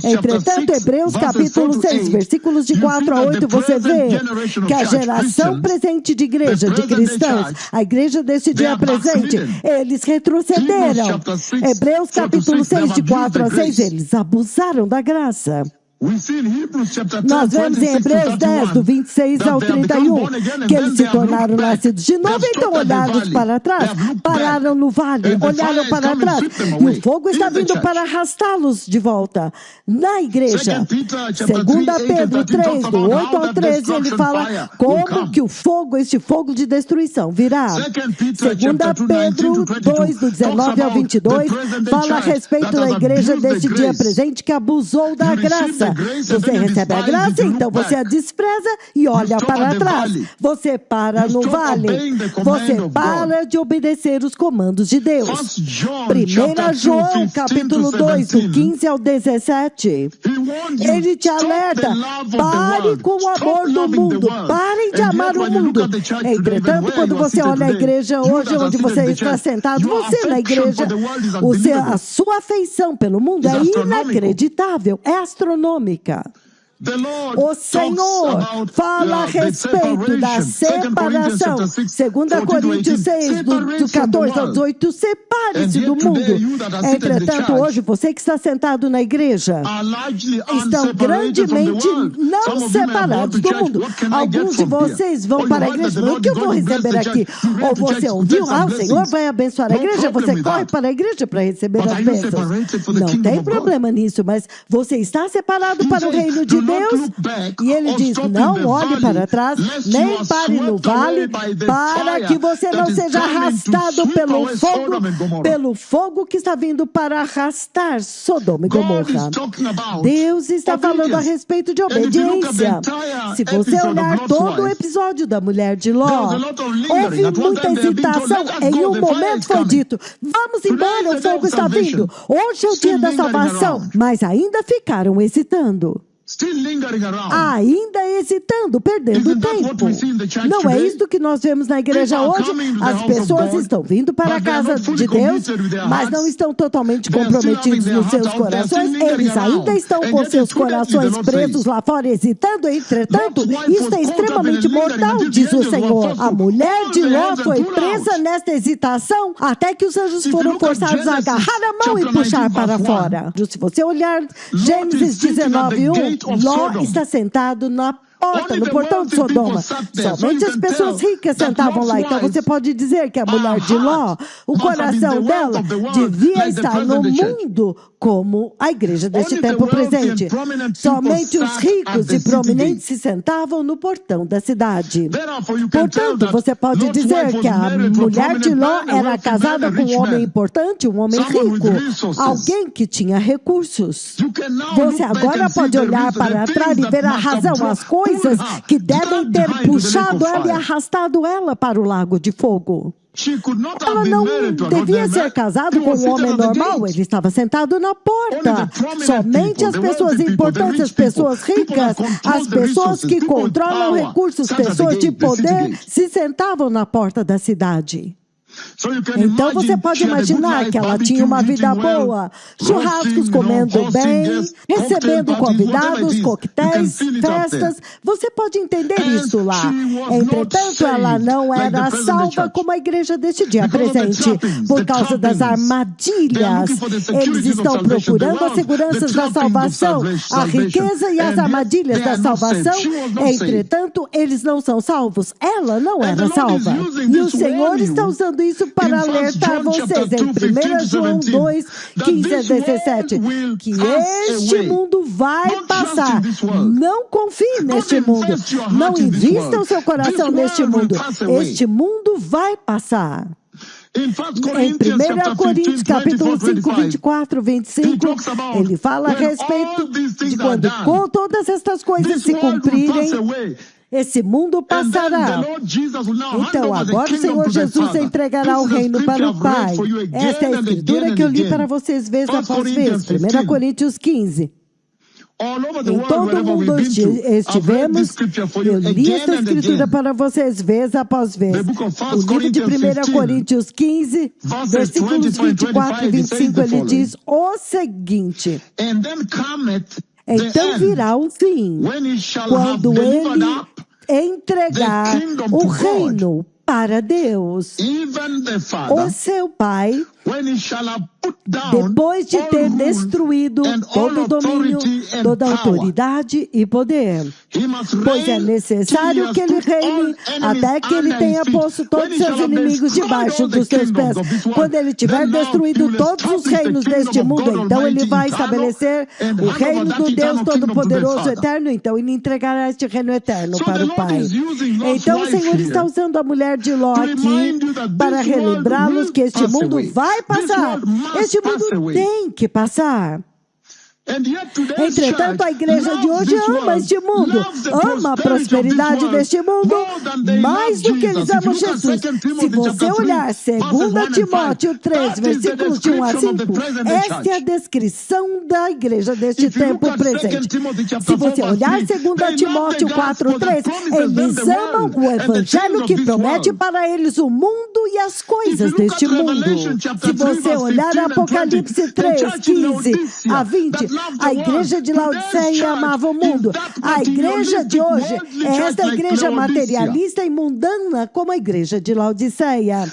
Entretanto, Hebreus capítulo 6, versículos de 4 a 8, você vê que a geração presente de igreja, de cristãos, a igreja desse dia presente, eles retrocederam. Hebreus capítulo 6, de 4 a 6, eles abusaram da graça. Nós vemos em Hebreus 10, do 26 ao 31, que eles se tornaram nascidos de novo, então olharam para trás, pararam no vale, olharam para trás, e o fogo está vindo para arrastá-los de volta na igreja. 2 Pedro 3, do 8 ao 13, ele fala como que o fogo, este fogo de destruição, virá. 2 Pedro 2, do 19 ao 22, fala a respeito da igreja deste dia presente que abusou da graça. Você recebe a graça, então você a despreza e olha para trás. Você para no vale. Você para de obedecer os comandos de Deus. 1 João, capítulo 2, do 15 ao 17. Ele te alerta, pare com o amor do mundo. Parem de amar o mundo. Entretanto, quando você olha a igreja hoje, onde você está sentado, você na igreja, a sua afeição pelo mundo é inacreditável, é astronômica. O Senhor fala a respeito da separação. 2 Coríntios 6, do 14 ao 18, separe-se do mundo. Entretanto, hoje, você que está sentado na igreja, estão grandemente não separados do mundo. Alguns de vocês vão para a igreja, o que eu vou receber aqui? Ou você ouviu, o Senhor vai abençoar a igreja, você corre para a igreja para receber as bênçãos. Não tem problema nisso, mas você está separado para o reino de Deus. E ele diz, não olhe para trás, nem pare no vale, para que você não seja arrastado pelo fogo que está vindo para arrastar Sodoma e Gomorra. Deus está falando a respeito de obediência. Se você olhar todo o episódio da mulher de Ló, houve muita hesitação. Em um momento foi dito, vamos embora, o fogo está vindo. Hoje é o dia da salvação. Mas ainda ficaram hesitando. Ainda hesitando, perdendo tempo. Não é isso que nós vemos na igreja hoje. As pessoas estão vindo para a casa de Deus, mas não estão totalmente comprometidos nos seus corações. Eles ainda estão com seus corações presos lá fora, hesitando. Entretanto, isso é extremamente mortal, diz o Senhor. A mulher de Ló foi presa nesta hesitação até que os anjos foram forçados a agarrar a mão e puxar para fora. Se você olhar Gênesis 19:1, Ló está sentado na porta, no portão de Sodoma. Somente as pessoas ricas sentavam lá. Então você pode dizer que a mulher de Ló, o coração dela devia estar no mundo como a igreja deste tempo presente. Somente os ricos e prominentes se sentavam no portão da cidade. Portanto, você pode dizer que a mulher de Ló era casada com um homem importante, um homem rico, alguém que tinha recursos. Você agora pode olhar para trás e ver a razão, as coisas que devem ter puxado ela e arrastado ela para o lago de fogo. Ela não devia ser casada com um homem normal, ele estava sentado na porta. Somente as pessoas importantes, as pessoas ricas, as pessoas que controlam recursos, pessoas de poder, se sentavam na porta da cidade. Então você pode imaginar que ela tinha uma vida boa, churrascos, comendo bem, recebendo convidados, coquetéis, festas. Você pode entender isso lá. Entretanto, ela não era salva como a igreja deste dia presente, por causa das armadilhas. Eles estão procurando as seguranças da salvação, a riqueza e as armadilhas da salvação. Entretanto, eles não são salvos. Ela não era salva. E o Senhor está usando isso para alertar vocês em 1 João 2, 15 a 17, que este mundo vai passar. Não confie neste mundo. Não invista o seu coração neste mundo. Este mundo vai passar. Em 1 Coríntios, capítulo 5, 24, 25, ele fala a respeito de quando com todas estas coisas se cumprirem, esse mundo passará. Então, agora o Senhor Jesus entregará o reino para o Pai. Esta é a escritura que eu li para vocês vez após vez. 1 Coríntios 15. Em todo o mundo estivemos, eu li esta escritura para vocês vez após vez. O livro de 1 Coríntios 15, versículos 24 e 25, ele diz o seguinte: então virá o fim, quando ele entregar o reino para Deus, o seu Pai, depois de ter destruído todo o domínio, toda a autoridade e poder. Pois é necessário que ele reine até que ele tenha posto todos os seus inimigos debaixo dos seus pés. Quando ele tiver destruído todos os reinos deste mundo, então ele vai estabelecer o reino do Deus Todo-Poderoso Eterno. Então ele entregará este reino eterno para o Pai. Então o Senhor está usando a mulher de Ló aqui para relembrá-los que este mundo vai passar. Este mundo tem que passar. Entretanto, a igreja de hoje ama este mundo, ama a prosperidade deste mundo, mais do que eles amam Jesus. Se você olhar 2 Timóteo 3, versículos de 1 a 5, esta é a descrição da igreja deste tempo presente. Se você olhar 2 Timóteo 4, 3, eles amam o evangelho que promete para eles o mundo e as coisas deste mundo. Se você olhar Apocalipse 3, 15 a 20, a igreja de Laodiceia amava o mundo. A igreja de hoje é esta igreja materialista e mundana como a igreja de Laodiceia.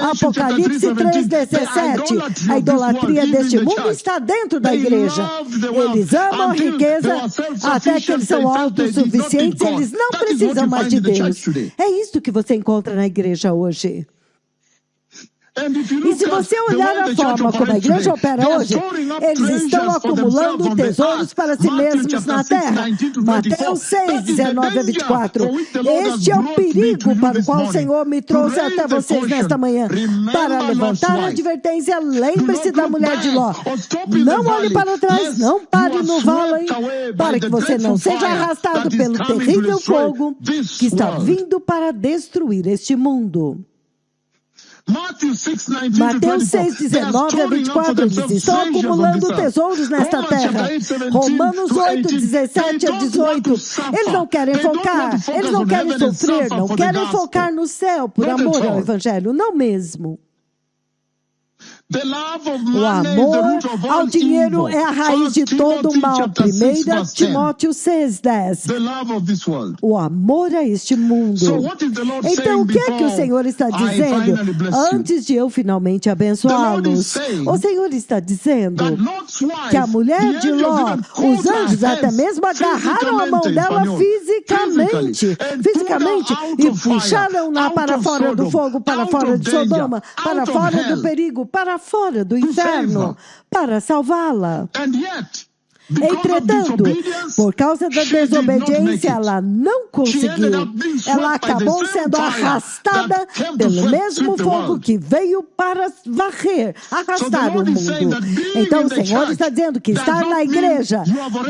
Apocalipse 3:17. A idolatria deste mundo está dentro da igreja. Eles amam a riqueza até que eles são autossuficientes. Eles não precisam mais de Deus. É isso que você encontra na igreja hoje. E se você olhar a forma como a igreja opera hoje, eles estão acumulando tesouros para si mesmos na terra. Mateus 6, 19 a 24. Este é o perigo para o qual o Senhor me trouxe até vocês nesta manhã. Para levantar a advertência, lembre-se da mulher de Ló. Não olhe para trás, não pare no vale, para que você não seja arrastado pelo terrível fogo que está vindo para destruir este mundo. Mateus 6, 19 a 24, eles estão acumulando tesouros nesta terra. Romanos 8, 17 a 18, eles não querem focar, eles não querem sofrer, não querem focar no céu por amor ao Evangelho, não mesmo. O amor ao dinheiro é a raiz de todo o mal. 1 Timóteo 6:10. O amor a este mundo. Então, o que é que o Senhor está dizendo antes de eu finalmente abençoá-los? O Senhor está dizendo que a mulher de Ló, os anjos até mesmo agarraram a mão dela fisicamente, e puxaram-na para fora do fogo, para fora de Sodoma, para fora do perigo, para fora do inferno, para salvá-la. Entretanto, por causa da desobediência, ela não conseguiu. Ela acabou sendo arrastada pelo mesmo fogo que veio para varrer, arrastar o mundo. Então o Senhor está dizendo que estar na igreja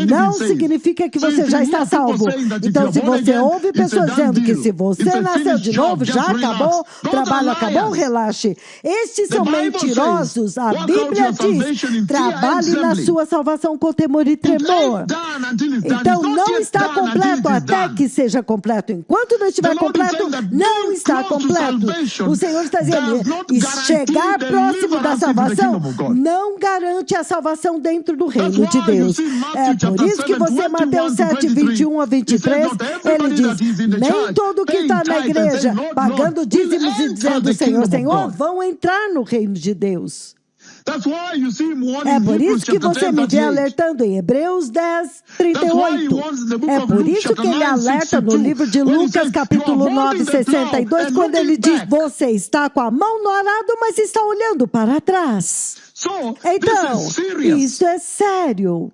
não significa que você já está salvo. Então se você ouve pessoas dizendo que se você nasceu de novo, já acabou, o trabalho acabou, relaxe. Estes são mentirosos. A Bíblia diz, trabalhe na sua salvação com temor e tremor. Então não está completo até que seja completo. Enquanto não estiver completo, não está completo. O Senhor está dizendo, chegar próximo da salvação não garante a salvação dentro do reino de Deus. É por isso que você, Mateus 7, 21 a 23, ele diz, nem todo que está na igreja pagando dízimos e dizendo, Senhor, Senhor, vão entrar no reino de Deus. É por isso que você me vê alertando em Hebreus 10, 38. É por isso que ele alerta no livro de Lucas, capítulo 9, 62, quando ele diz: você está com a mão no arado, mas está olhando para trás. Então, isso é sério.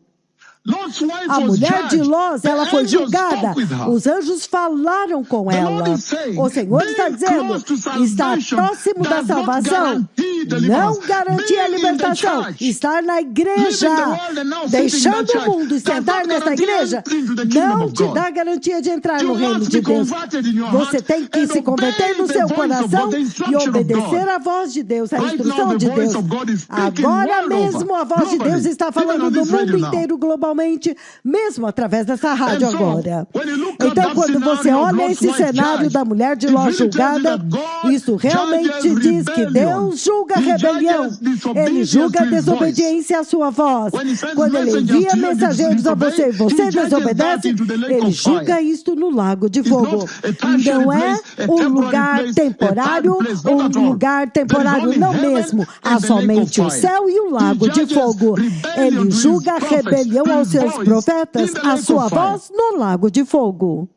A mulher de Ló, ela foi julgada. Os anjos falaram com ela. O Senhor está dizendo: está próximo da salvação. Não garantir a libertação. Estar na igreja, deixando o mundo e sentar nessa igreja, não te dá garantia de entrar no reino de Deus. Você tem que se converter no seu coração e obedecer à voz de Deus, à instrução de Deus. Agora mesmo a voz de Deus está falando no mundo inteiro, globalmente, mesmo através dessa rádio agora. Então, quando você olha esse cenário da mulher de Ló julgada, isso realmente diz que Deus julga a rebelião. Ele julga a desobediência à sua voz. Quando ele envia mensageiros a você e você desobedece, ele julga isto no lago de fogo. Não é um lugar temporário, um lugar temporário não mesmo. Há somente o céu e o lago de fogo. Ele julga a rebelião aos seus profetas, a sua voz no lago de fogo.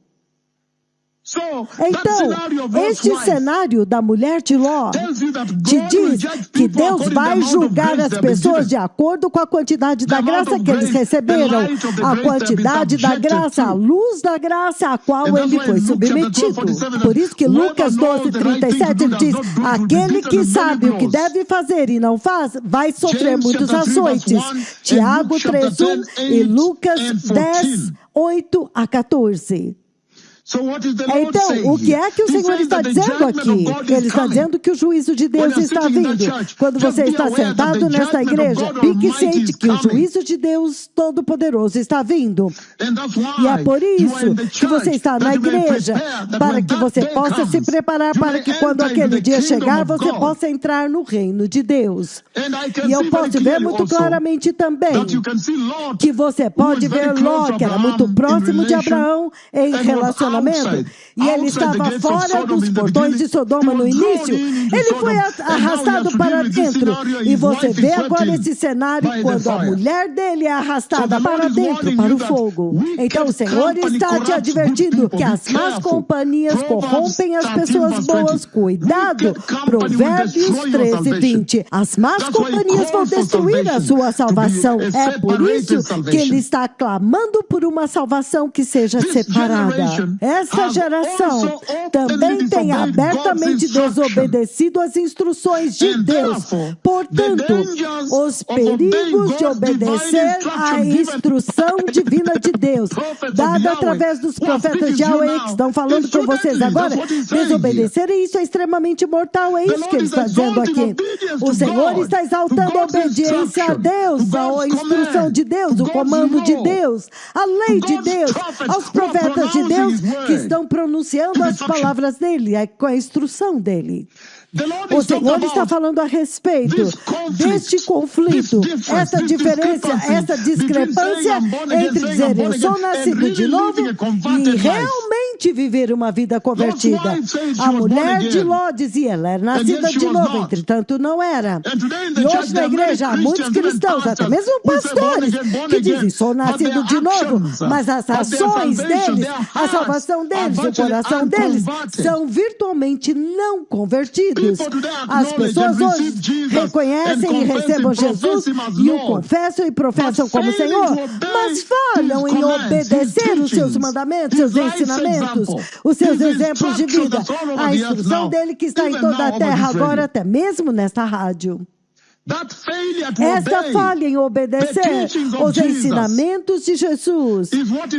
Então, este cenário da mulher de Ló te diz que Deus vai julgar as pessoas de acordo com a quantidade da graça que eles receberam, a quantidade da graça, a luz da graça a qual ele foi submetido. Por isso que Lucas 12, 37, ele diz: aquele que sabe o que deve fazer e não faz, vai sofrer muitos açoites. Tiago 3, 1 e Lucas 10, 8 a 14. Então, o que é que o Senhor está dizendo aqui? Ele está dizendo que o juízo de Deus está vindo. Quando você está sentado nesta igreja, fique ciente que o juízo de Deus Todo-Poderoso está vindo. E é por isso que você está na igreja, para que você possa se preparar para que quando aquele dia chegar, você possa entrar no reino de Deus. E eu posso ver muito claramente também que você pode ver Ló, que era muito próximo de Abraão em relacionamento. E ele estava fora dos portões de Sodoma no início. Ele foi arrastado para dentro. E você vê agora esse cenário quando a mulher dele é arrastada para dentro, para o fogo. Então o Senhor está te advertindo que as más companhias corrompem as pessoas boas. Cuidado! Provérbios 13, 20. As más companhias vão destruir a sua salvação. É por isso que ele está clamando por uma salvação que seja separada. Essa geração também tem abertamente desobedecido às instruções de Deus. Portanto, os perigos de obedecer à instrução divina de Deus, dada através dos profetas de Yahweh, que estão falando com vocês agora, desobedecer, e isso é extremamente mortal. É isso que ele está dizendo aqui. O Senhor está exaltando a obediência a Deus, a instrução de Deus, o comando de Deus, a lei de Deus, aos profetas de Deus, que estão pronunciando as palavras dele, com a instrução dele. O Senhor está falando a respeito deste conflito, essa diferença, essa discrepância entre dizer eu sou nascido de novo e realmente viver uma vida convertida. A mulher de Ló dizia, ela era nascida de novo, entretanto não era. E hoje na igreja há muitos cristãos, até mesmo pastores, que dizem sou nascido de novo, mas as ações deles, a salvação deles, o coração deles são virtualmente não convertidos. As pessoas hoje reconhecem e recebem Jesus e o confessam e professam como Senhor, mas falham em obedecer os seus mandamentos, seus ensinamentos, os seus exemplos de vida, a instrução dele que está em toda a terra agora, até mesmo nesta rádio. Essa falha em obedecer os ensinamentos de Jesus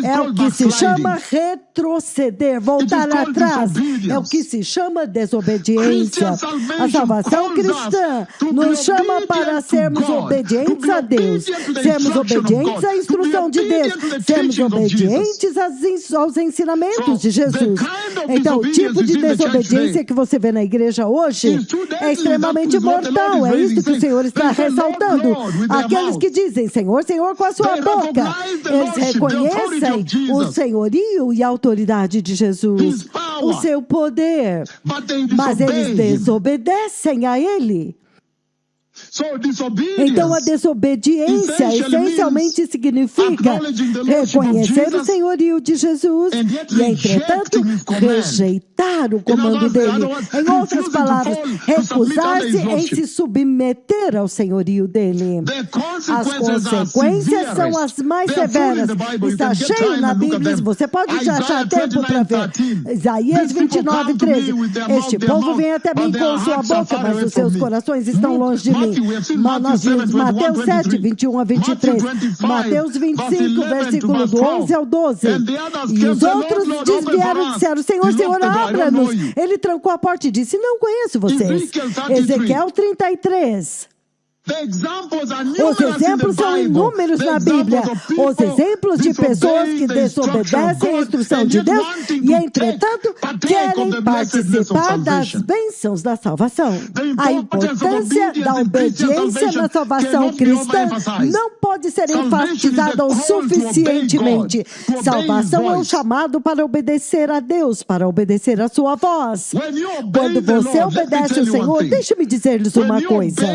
é o que se chama retroceder, voltar atrás. É o que se chama desobediência. A salvação cristã nos chama para sermos obedientes a Deus, sermos obedientes à instrução de Deus, sermos obedientes aos ensinamentos de Jesus. Então, o tipo de desobediência que você vê na igreja hoje é extremamente mortal. É isso que o Senhor está ressaltando. Aqueles que dizem Senhor, Senhor com a sua boca, eles reconhecem o senhorio e a autoridade de Jesus, o seu poder, mas eles desobedecem a Ele. Então a desobediência essencialmente significa reconhecer o senhorio de Jesus e, entretanto, rejeitar o comando dele. Em outras palavras, recusar-se em se submeter ao senhorio dele. As consequências são as mais severas. Está cheio na Bíblia, você pode já achar tempo para ver. Isaías 29:13. Este povo vem até mim com sua boca, mas os seus corações estão longe de mim. Nós vimos Mateus 7, 21 a 23. Mateus 25, versículo do 11 ao 12. E os outros desviaram e disseram: Senhor, Senhor, abra-nos. Ele trancou a porta e disse: não conheço vocês. Ezequiel 33. Os exemplos são inúmeros na Bíblia. Os exemplos de pessoas que desobedecem a instrução de Deus e, entretanto, querem participar das bênçãos da salvação. A importância da obediência na salvação cristã não pode ser enfatizada o suficientemente. Salvação é um chamado para obedecer a Deus, para obedecer a sua voz. Quando você obedece ao Senhor, deixe-me dizer-lhes uma coisa.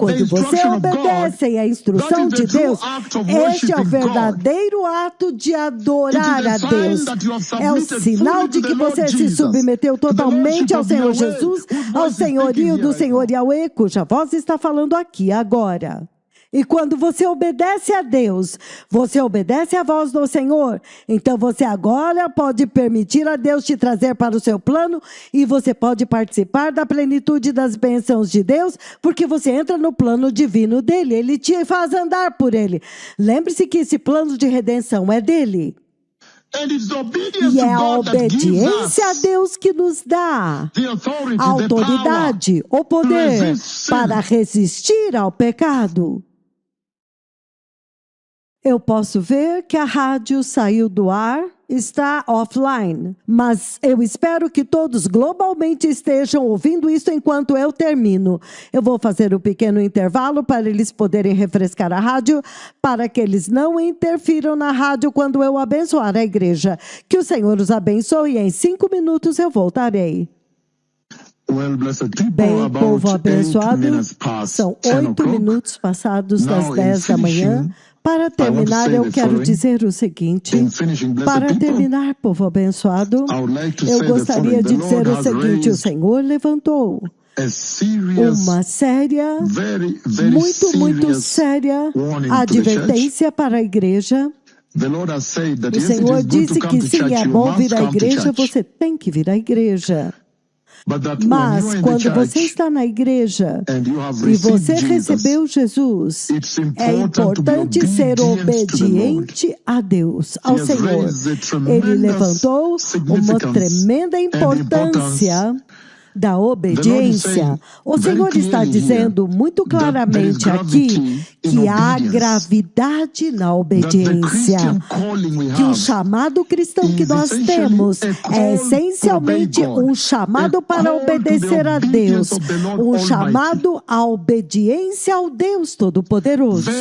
Quando você obedece à instrução de Deus, este é o verdadeiro ato de adorar a Deus. É o sinal de que você se submeteu totalmente ao Senhor Jesus, ao senhorio do Senhor Yahweh, cuja voz está falando aqui agora. E quando você obedece a Deus, você obedece à voz do Senhor, então você agora pode permitir a Deus te trazer para o seu plano e você pode participar da plenitude das bênçãos de Deus, porque você entra no plano divino dele, ele te faz andar por ele. Lembre-se que esse plano de redenção é dele. E é a obediência a Deus que nos dá a autoridade, o poder para resistir ao pecado. Eu posso ver que a rádio saiu do ar, está offline, mas eu espero que todos globalmente estejam ouvindo isso enquanto eu termino. Eu vou fazer um pequeno intervalo para eles poderem refrescar a rádio, para que eles não interfiram na rádio quando eu abençoar a igreja. Que o Senhor os abençoe e em 5 minutos eu voltarei. Bem, povo abençoado, são 8 minutos passados das 10 da manhã. Para terminar, eu quero dizer o seguinte. Para terminar, povo abençoado, eu gostaria de dizer o seguinte. O Senhor levantou uma séria, muito séria advertência para a igreja. O Senhor disse que sim, é bom vir à igreja, você tem que vir à igreja. Mas quando você está na igreja e você recebeu Jesus, é importante ser obediente a Deus, ao Senhor. Ele levantou uma tremenda importância da obediência. O Senhor está dizendo muito claramente aqui que há gravidade na obediência, que o chamado cristão que nós temos é essencialmente um chamado para obedecer a Deus, um chamado à obediência ao Deus Todo-Poderoso.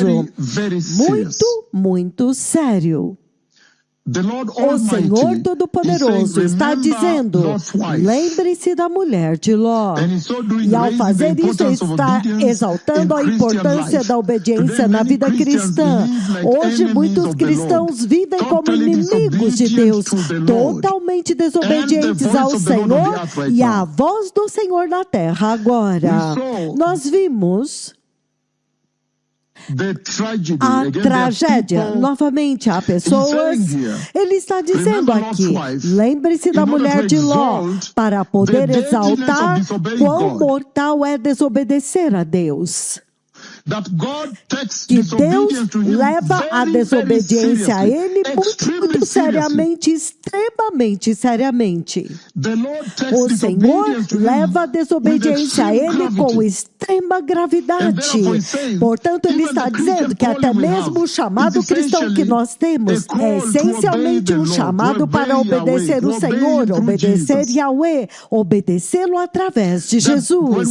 Muito sério. O Senhor Todo-Poderoso está dizendo, lembre-se da mulher de Ló. E ao fazer isso, ele está exaltando a importância da obediência na vida cristã. Hoje, muitos cristãos vivem como inimigos de Deus, totalmente desobedientes ao Senhor e à voz do Senhor na terra agora. Nós vimos a tragédia. Novamente, há pessoas. Ele está dizendo aqui, lembre-se da mulher de Ló, para poder exaltar quão mortal é desobedecer a Deus. Que Deus leva a desobediência a Ele muito seriamente, extremamente seriamente. O Senhor leva a desobediência a Ele com extrema gravidade. Portanto, Ele está dizendo que até mesmo o chamado cristão que nós temos é essencialmente um chamado para obedecer o Senhor, obedecer Yahweh, obedecê-lo através de Jesus.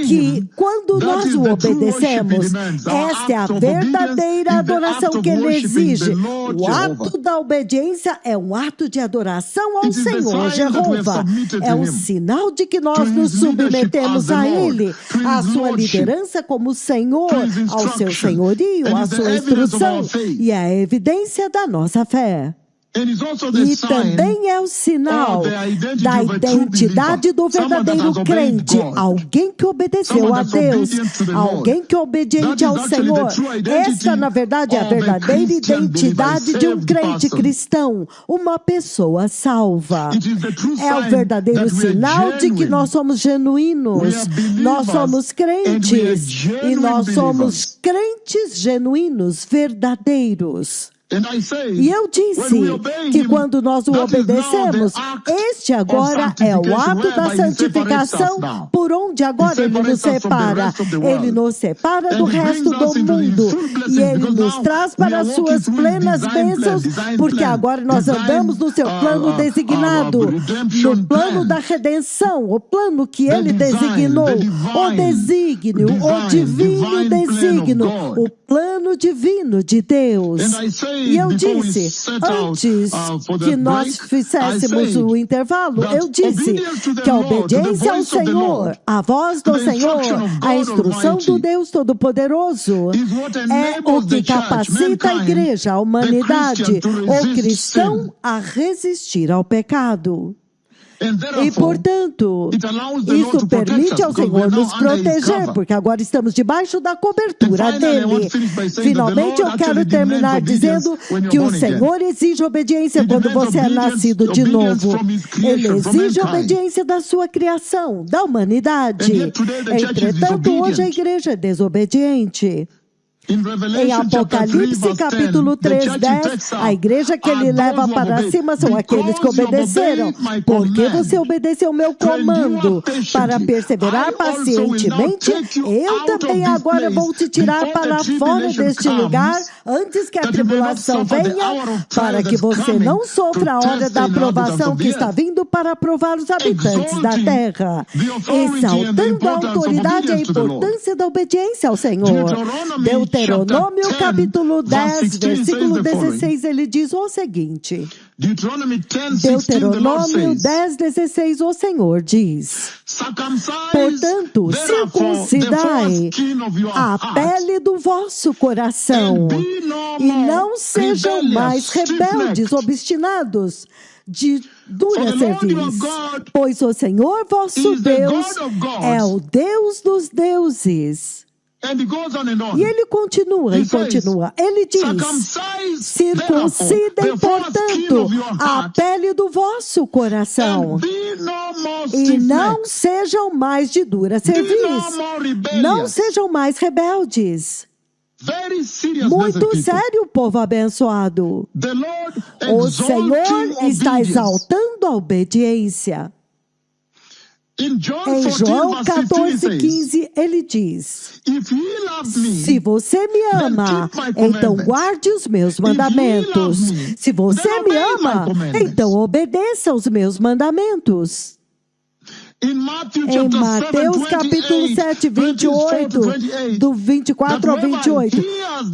Que quando nós o obedecemos, esta é a verdadeira adoração que Ele exige. O ato da obediência é um ato de adoração ao Senhor Jeová. É um sinal de que nós nos submetemos a Ele, à sua sua liderança como Senhor, ao seu senhorio, à sua instrução, e é a evidência da nossa fé. E também é o sinal da identidade do verdadeiro crente, alguém que obedeceu a Deus, alguém que é obediente ao Senhor. Essa, na verdade, é a verdadeira identidade de um crente cristão, uma pessoa salva. É o verdadeiro sinal de que nós somos genuínos, nós somos crentes, e nós somos crentes genuínos, verdadeiros. E eu disse que quando nós o obedecemos, este agora é o ato da santificação, por onde agora ele nos separa. Ele nos separa do resto do mundo. E ele nos traz para as suas plenas bênçãos, porque agora nós andamos no seu plano designado, no plano da redenção, o plano que ele designou, o desígnio, o divino desígnio, o plano divino de Deus. E eu disse, antes que nós fizéssemos o intervalo, eu disse que a obediência ao Senhor, a voz do Senhor, a instrução do Deus Todo-Poderoso, é o que capacita a igreja, a humanidade, o cristão a resistir ao pecado. E, portanto, isso permite ao Senhor nos proteger, porque agora estamos debaixo da cobertura dele. Finalmente, eu quero terminar dizendo que o Senhor exige obediência quando você é nascido de novo. Ele exige obediência da sua criação, da humanidade. Entretanto, hoje a igreja é desobediente. Em Apocalipse, capítulo 3:10, a igreja que ele leva para cima são aqueles que obedeceram. Porque você obedeceu o meu comando para perseverar pacientemente, eu também agora vou te tirar para fora deste lugar antes que a tribulação venha, para que você não sofra a hora da aprovação que está vindo para provar os habitantes da terra, exaltando a autoridade e a importância da obediência ao Senhor. Deuteronômio capítulo 10, versículo 16, ele diz o seguinte. Deuteronômio 10, 16, o Senhor diz: portanto, circuncidai a pele do vosso coração, e não sejam mais rebeldes, obstinados, de dura cerviz, pois o Senhor vosso Deus é o Deus dos deuses. E ele continua e continua. Ele diz: circuncidem, portanto, a pele do vosso coração, e não sejam mais de dura cerviz, não sejam mais rebeldes. Muito sério, povo abençoado. O Senhor está exaltando a obediência. Em João 14:15, ele diz: se você me ama, então guarde os meus mandamentos. Se você me ama, então obedeça aos meus mandamentos. Em Mateus capítulo 7, 28, do 24 ao 28,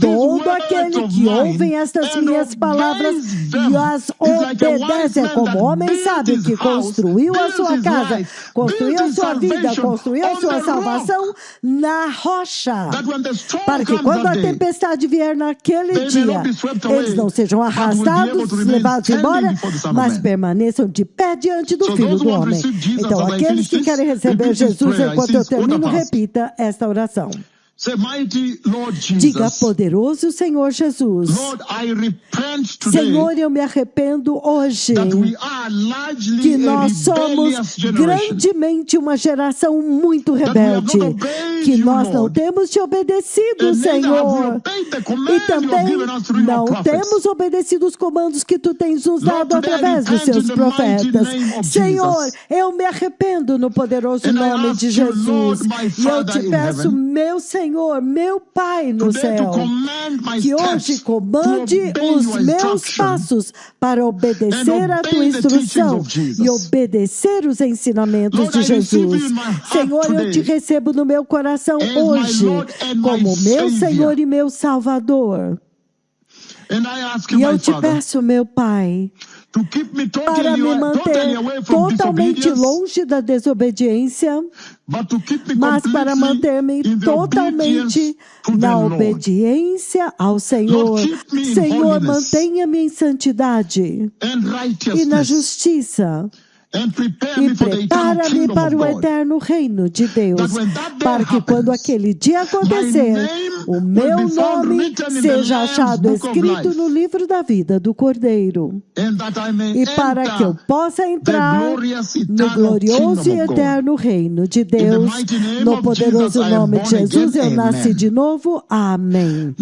todo aquele que ouve estas minhas palavras e as obedece é como homem sábio que construiu a sua casa, construiu a sua vida, construiu a sua salvação na rocha, para que quando a tempestade vier naquele dia, eles não sejam arrastados, levados embora, mas permaneçam de pé diante do Filho do Homem. Então, aqueles que querem receber Jesus, enquanto eu termino, repita esta oração. Diga: poderoso Senhor Jesus, Senhor, eu me arrependo hoje que nós somos grandemente uma geração muito rebelde, que nós não temos te obedecido, Senhor, e também não temos obedecido os comandos que tu tens nos dado através dos seus profetas. Senhor, eu me arrependo no poderoso nome de Jesus, e eu te peço, meu Senhor, meu Pai no céu, que hoje comande os meus passos para obedecer a tua instrução e obedecer os ensinamentos de Jesus. Senhor, eu te recebo no meu coração hoje como meu Senhor e meu Salvador. E eu te peço, meu Pai, para me manter totalmente longe da desobediência, mas para manter-me totalmente na obediência ao Senhor. Senhor, mantenha-me em santidade e na justiça. E prepara-me para o eterno reino de Deus, para que quando aquele dia acontecer, o meu nome seja achado escrito no livro da vida do Cordeiro, e para que eu possa entrar no glorioso e eterno reino de Deus, no poderoso nome de Jesus, eu nasci de novo. Amém.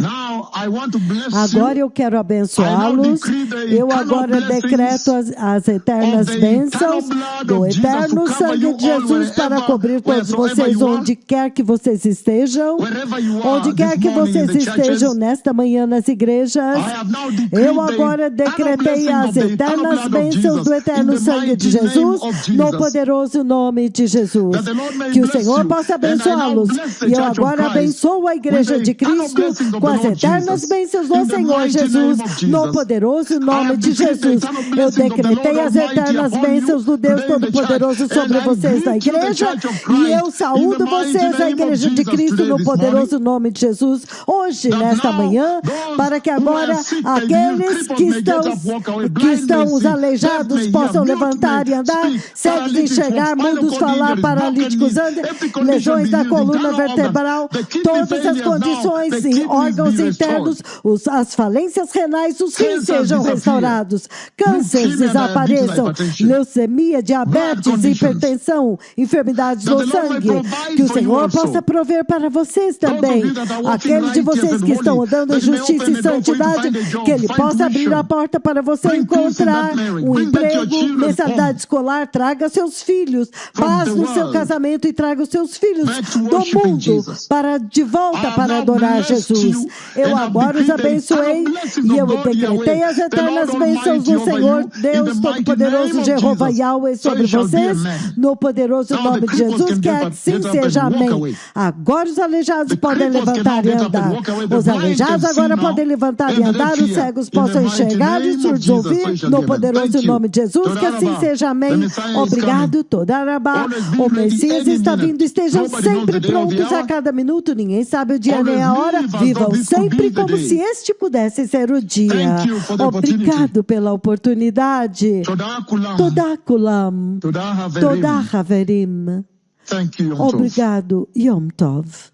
Agora eu quero abençoá-los. Eu agora decreto as eternas bênçãos do eterno sangue de Jesus para cobrir todos vocês, onde quer que vocês estejam, onde quer que vocês estejam nesta manhã nas igrejas. Eu agora decretei as eternas bênçãos do eterno sangue de Jesus, no poderoso nome de Jesus. Que o Senhor possa abençoá-los. E eu agora abençoo a igreja de Cristo com as eternas bênçãos do Senhor Jesus, no poderoso nome de Jesus. Eu decretei as eternas bênçãos do Deus Todo-Poderoso sobre vocês da igreja, e eu saúdo vocês, a igreja de Cristo, no poderoso nome de Jesus, hoje, nesta manhã, para que agora aqueles que estão os aleijados possam levantar e andar, cegos enxergar, mudos falar, paralíticos andem, lesões da coluna vertebral, todas as condições e órgãos internos, as falências renais, os rins sejam restaurados, cânceres desapareçam, leucemia, diabetes, hipertensão, enfermidades do sangue, que o Senhor possa prover para vocês também. Aqueles de vocês que estão andando em justiça e santidade, que Ele possa abrir a porta para você encontrar um emprego, mensalidade escolar, traga seus filhos, paz no seu casamento e traga os seus filhos do mundo de volta para adorar Jesus. Eu agora os abençoei e eu decretei as eternas bênçãos do Senhor, Deus Todo-Poderoso, Jeová Yahweh, sobre vocês, no poderoso nome de Jesus, que assim seja. Amém. Agora os aleijados podem levantar e andar. Os aleijados agora podem levantar e andar, os cegos possam enxergar e surdos ouvir, no poderoso nome de Jesus, que assim seja. Amém. Obrigado, Todarabá. O Messias está vindo, estejam sempre prontos a cada minuto, ninguém sabe o dia nem a hora. Vivam sempre como se este pudesse ser o dia. Obrigado pela oportunidade. Toda Kulam, Toda Haverim. Obrigado, Yom Tov.